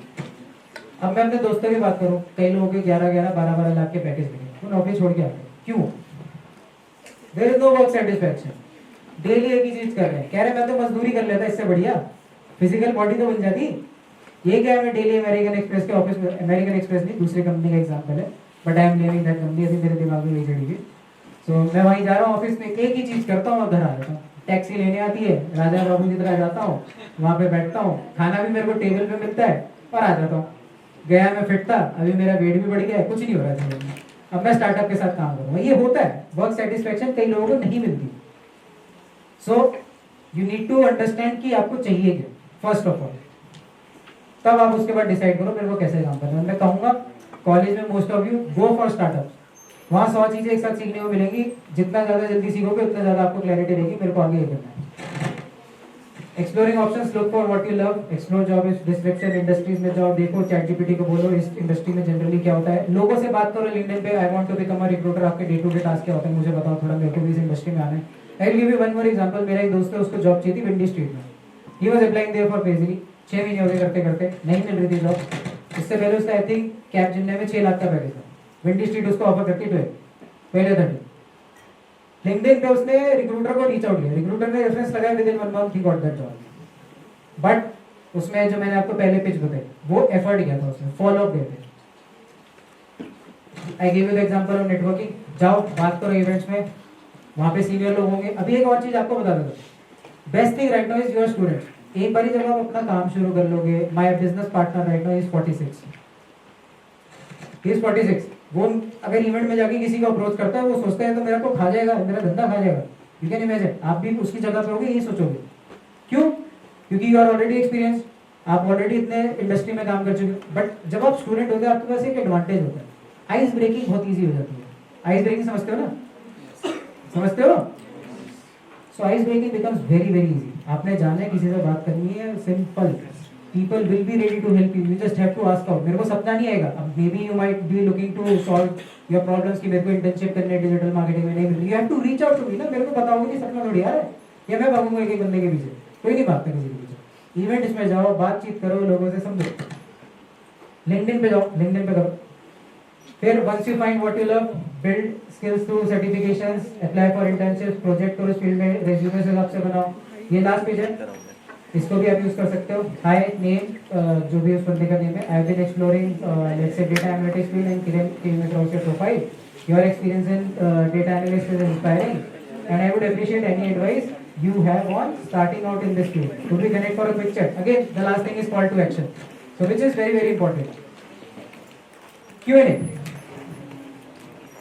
अब मैं अपने दोस्तों की बात करूं, कई लोगों के 11-11, 12-12 लाख के पैकेज मिले, वो नौकरी छोड़ के आते हैं, क्यों? There is no work satisfaction. Daily एक ही चीज कर रहे हैं, कह रहे मैं तो मजदूरी कर लेता, इससे बढ़िया फिजिकल बॉडी तो बन जाती। ये क्या है, मैं डेली अमेरिकन एक्सप्रेस के ऑफिस में, अमेरिकन एक्सप्रेस नहीं, दूसरी कंपनी का एग्जांपल है, but I am living that company, अभी मेरे दिमाग में यही चढ़ी हुई। सो मैं वहीं जा रहा हूँ ऑफिस में, एक ही चीज करता हूँ और घर आ जाता हूँ। टैक्सी लेने आती है, राजा बाबू की तरह जाता हूँ, वहां पे बैठता हूँ, खाना भी मेरे को टेबल पे मिलता है और आ जाता हूँ। गया मैं फिट था, अभी मेरा वेट भी बढ़ गया है, कुछ नहीं हो रहा है जीवन में। अब मैं स्टार्टअप के साथ काम करूँगा। ये होता है, वर्क सेटिस्फैक्शन कई लोगों को नहीं मिलती। So you need to understand कि आपको चाहिए क्या फर्स्ट ऑफ ऑल, तब आप उसके बाद डिसाइड करो मेरे को कैसे काम करना है। मैं कहूँगा कॉलेज में most of you go for startup, वहाँ 100 चीजें एक साथ सीखने को मिलेंगी। जितना ज्यादा जल्दी सीखोगे उतना ज्यादा आपको क्लैरिटी रहेगी मेरे को आगे ये करना है। Exploring options, look for what you love, explore job description, industries में जाओ, देखो चैट जीपीटी को बोलो इस इंडस्ट्री में जनरली क्या होता है, लोगों से बात करो लिंक्डइन पे, I want to become a recruiter, आपके डे टू डे टास्क क्या होता है मुझे बताओ थोड़ा, मेरे को भी इस इंडस्ट्री में आना है। आई will give you one more example, मेरा एक दोस्त है, उसको जॉब चाहिए थी विंडी स्ट्रीट में, he was applying there for पेजली, 6 महीने हो गए करते करते, नहीं मिल रही थी जॉब। इससे पहले उसका आई थिंक कैब जिनने में 6 लाख का पैकेज था, विंडी स्ट्रीट उसको ऑफर करती 12, पहले 30। लिंक्डइन पे उसने रिक्रूटर को रीच आउट किया, रिक्रूटर ने रेफरेंस लगाया, with in 1 month he got that job. But उसमें जो मैंने आपको पहले पिच बताई वो एफर्ट किया था, उसने फॉलो अप दिए थे। I give you the example of networking, जाओ बात करो इवेंट्स में, वहां पे सीनियर लोग होंगे। अभी एक और चीज आपको बता दूं, best thing right now is your student. एक बार जब आप अपना काम शुरू कर लोगे, my business partner right now is 46, he is 46। वो अगर इवेंट में जाके किसी को अप्रोच करता है, वो सोचता है तो मेरा को खा जाएगा, मेरा धंधा खा जाएगा। यू कैन इमेजिन, आप भी उसकी जगह पे होगे, ये सोचोगे। क्यों? क्योंकि यू आर ऑलरेडी एक्सपीरियंस, आप ऑलरेडी इतने इंडस्ट्री में काम कर चुके हो। बट जब आप स्टूडेंट होते हैं आपके पास एक एडवांटेज होता है, आइस ब्रेकिंग बहुत ईजी हो जाती है। आइस ब्रेकिंग समझते हो ना? समझते हो? So ice breaking becomes very very easy. आपने जाना है, किसी से बात करनी है, simple, people will be ready to help you. You just have to ask out. मेरे को सपना नहीं आएगा. अब maybe you might be looking to solve your problems कि मेरे को internship करने डिजिटल मार्केटिंग में नहीं मिल रही. You have to reach out to me ना. मेरे को पता होगा कि सपना थोड़ी यार है. या मैं भागूंगा एक बंदे के पीछे. कोई नहीं भागता किसी के पीछे. इवेंट्स में जाओ, बातचीत करो, लोगों से समझो. LinkedIn पे जाओ, LinkedIn पे करो. फिर once you find what you love, build skills through certifications, apply for internships, project और इस फील्ड में resume से हिसाब से बनाओ. ये लास्ट पेज है, इसको भी आप यूज कर सकते हो. हाय नेम, जो भी उस बंदे का नेम है. I have been exploring let's say data analytics field and came across your profile. Your experience in data analysis is inspiring and I would appreciate any advice you have on starting out in this field. Could we connect for a quick chat? Again, the last thing is call to action. So which is very very important. Q&A.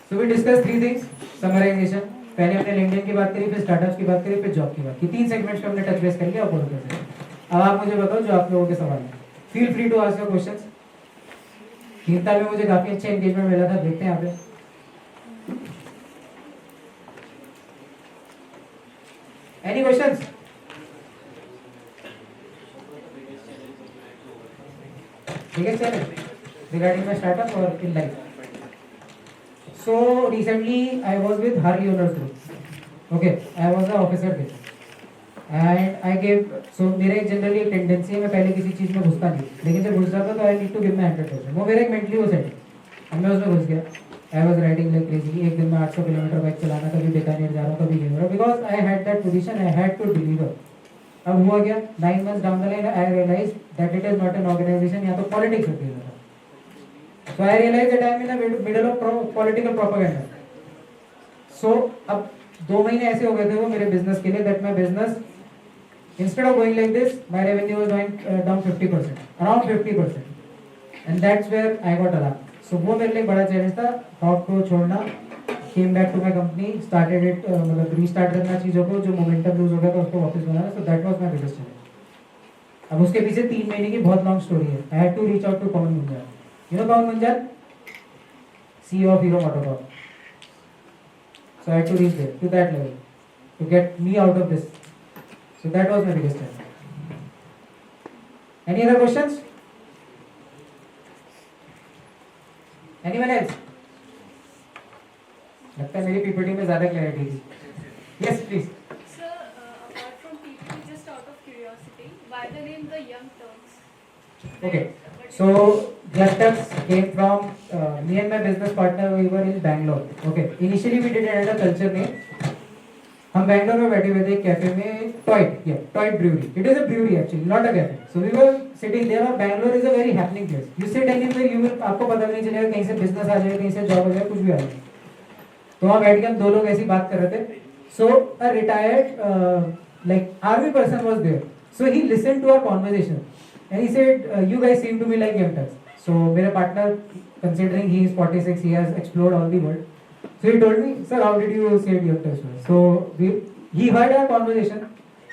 So we discussed three things. Summarization. पहले हमने LinkedIn की बात करी, फिर startups की बात करी, फिर जॉब की बात की. 3 सेगमेंट्स पे हमने टच बेस कर लिया. अब अब आप मुझे बताओ जो आप लोगों के सवाल हैं. Feel free to ask your questions. 3 साल में मुझे काफी अच्छा एंगेजमेंट मिला था. देखते हैं यहाँ पे. Any questions? Biggest challenge regarding my startup or in life? So recently I was with Harley Owners Group. Okay, I was an officer there. And I gave, so मेरा एक जनरली एक टेंडेंसी है, मैं पहले किसी चीज़ में घुसता नहीं, लेकिन जब घुस जाता तो I need to give my 100%. वो मेरा एक मेंटली वो सेट. अब मैं उसमें घुस गया. I was riding like crazy. एक दिन में 800 किलोमीटर बाइक चलाना, कभी बीकानेर जा रहा हूँ, कभी कहीं हो रहा, because I had that position, I had to deliver. अब हुआ क्या, 9 months down the line I realize that it is not an organization. यहाँ तो पॉलिटिक्स होती है. So I realized that I am in the middle of political propaganda. So अब 2 महीने ऐसे हो गए थे वो मेरे बिजनेस के लिए, that my business instead of going like this, my revenue was going down 50%, around 50%, and that's where I got alarmed. So वो मेरे लिए बड़ा चैलेंज था. जॉब को छोड़ना, came back to my company, started it, मतलब रीस्टार्ट करना चीज़ों को, जो मोमेंटम लूज हो गया था उसको वापस बनाना. So that was my biggest challenge. अब उसके पीछे 3 महीने की बहुत लॉन्ग स्टोरी है. I had to reach out to Pawan Munjal. You know Pawan Munjal? CEO of Hero MotoCorp. So I had to reach there, to that level, to get me out of this. So that was my biggest challenge. Any other questions? Anyone else? लगता है मेरी PPT में ज़्यादा clarity थी. Yes, please. Sir, apart from people, just out of curiosity, why the name the Young Turks? Okay. So Young Turks came from me and my business partner. We were in Bangalore. Okay. Initially we did it as a culture name. हम बैंगलोर में बैठे हुए थे cafe में. टॉयट brewery. It is a brewery actually, not a cafe. So we were sitting there. और Bangalore is a very happening place. You sit anywhere, you will, आपको पता भी नहीं चलेगा कहीं से बिजनेस आ जाए, कहीं से जॉब आ जाए, कुछ भी आ जाए. तो वहाँ बैठ के हम 2 लोग ऐसी बात कर रहे थे. So a retired like army person was there. So he listened to our conversation. And he said, you guys seem to be like young Turks. So मेरा partner, considering he is 46, he has explored all the world. So he told me, sir, how did you say young Turks? So he heard our conversation.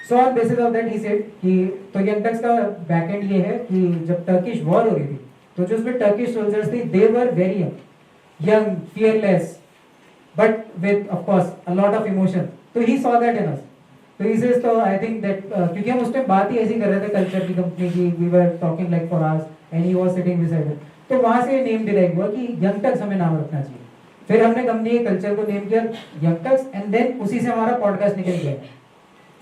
So on basis of that he said कि तो young Turks का backend ये है कि जब Turkish war हो रही थी, तो जो उसमें Turkish soldiers थे, they were very young, fearless, but with of course a lot of emotion. So he saw that in us. तो इसे तो आई थिंक दैट क्योंकि हम उस टाइम बात ही ऐसी कर रहे थे कल्चर की, कंपनी की. We were talking like for hours and he was sitting beside us. तो वहां से नेम डिराइव हुआ कि यंग टर्क्स हमें नाम रखना चाहिए. फिर हमने कंपनी के कल्चर को नेम किया यंग टर्क्स एंड देन उसी से हमारा पॉडकास्ट निकल गया.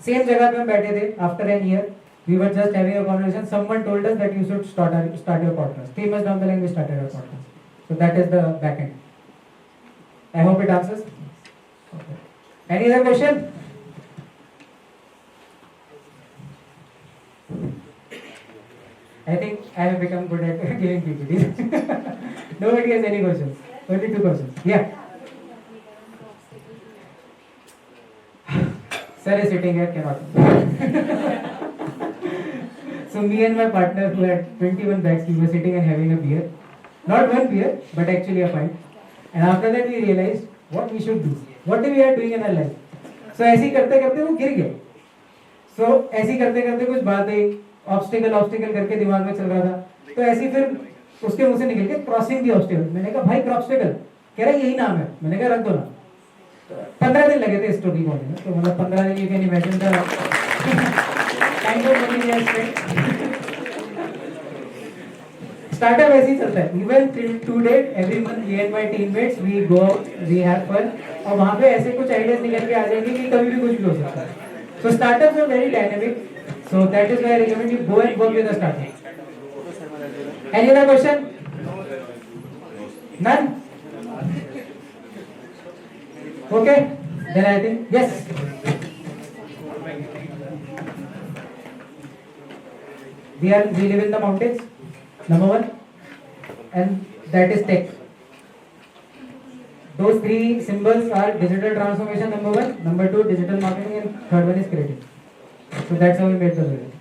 सेम जगह पे हम बैठे थे. After an year we were just having a conversation. Someone told us that you should start your podcast. 3 months down the line we started our podcast. So that is the back end. I hope it answers. Any other question? I think I have become good at giving PPTs. Nobody has any questions. Only 2 questions. Yeah. Sir is sitting here, cannot. So me and my partner who had 21 bags, we were sitting and having a beer. Not one beer, but actually a pint. And after that we realized what we should do. What we are doing in our life. So ऐसे ही करते करते वो गिर गया. So ऐसे ही करते करते कुछ बातें ऑब्स्टिकल करके दिमाग में चल रहा था. तो ऐसे फिर उसके मुंह से निकल के क्रॉसिंग दी ऑब्स्टिकल. मैंने कहा भाई क्रॉब्स्टिकल. कह रहा यही नाम है. मैंने कहा रख दो ना. 15 दिन लगे थे स्टोरी बोलने में. तो मतलब 15 दिन you can imagine the kind of money we have spent. Startup ऐसे ही चलता है. Even till to date, every month me and my teammates we go out, we have fun. और वहाँ पे ऐसे कुछ आइडियाज निकल के आ जाएंगे कि कभी भी कुछ भी हो सकता है. So startups are very dynamic. So that is why I recommend you go and work with a startup. Any other question? None? Okay. Then I think yes. We live in the mountains. Number one, and that is tech. Those three symbols are digital transformation. Number one, number two, digital marketing, and third one is creative. So that's how we made the logo.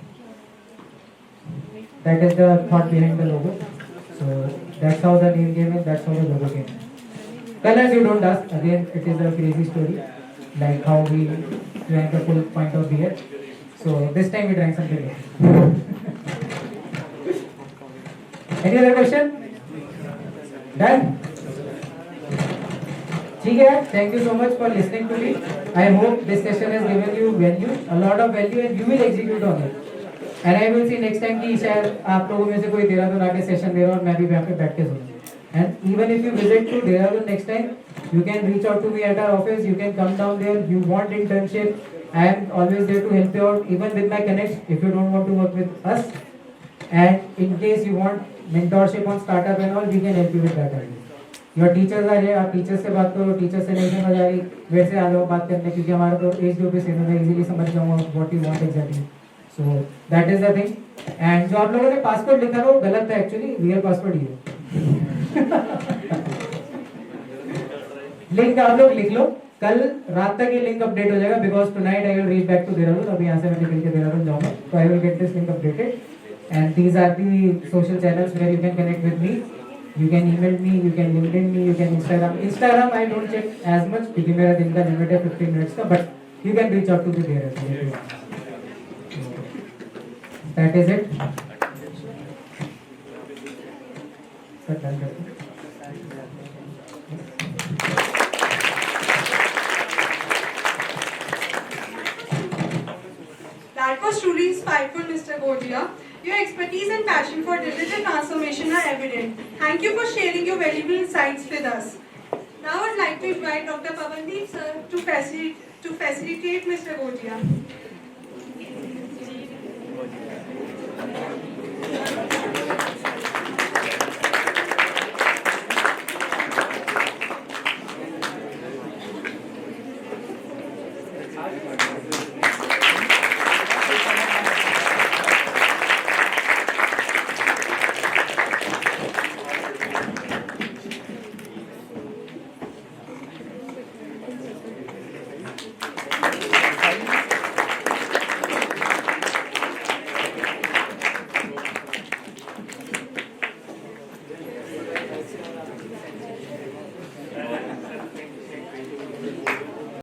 That is the thought behind the logo. So that's how the name came in. That's how the logo came in. Colors you don't ask. Again, it is a crazy story. Like how we drank a full pint of beer. So this time we drank something else. Any other question? Done? ठीक है. Thank you so much for listening to me. I hope this session has given you value, a lot of value, and you will execute on it. And I will see next time कि शायद आप लोगों में से कोई देहरादून आके session दे रहा हो और मैं भी यहाँ पे बैठ के सुनूं. And even if you visit to Dehradun next time, you can reach out to me at our office. You can come down there. You want internship? I am always there to help you out, even with my connects. If you don't want to work with us, and in case you want mentorship on startup and all, we can help you with that idea. Your teachers are here. आप teachers से बात करो. Teacher से नहीं समझ आ रही, मेरे से आ जाओ बात करने, क्योंकि हमारा तो एज ग्रुप है, मैं इजीली समझ जाऊंगा what you want exactly. So that is the thing. And जो आप लोगों ने पासवर्ड लिखा था वो गलत है एक्चुअली. रियल पासवर्ड ये लिंक आप लोग लिख लो. कल रात तक ये लिंक अपडेट हो जाएगा, because tonight I will reach back to Dehradun. अभी यहाँ से मैं निकल के देहरादून जाऊंगा, तो I will get this link updated. And these are the social channels where you can connect with me. You can email me, you can LinkedIn me, you can Instagram. Instagram I don't check as much क्योंकि मेरा दिन का limit है 15 minutes का, but you can reach out to me there as well. That is it. Sir, done करते हैं. That was truly insightful, Mr. Godia. Your expertise and passion for digital transformation are evident. Thank you for sharing your valuable insights with us. Now I'd like to invite Dr. Pavandeep sir to facilitate Mr. Godia.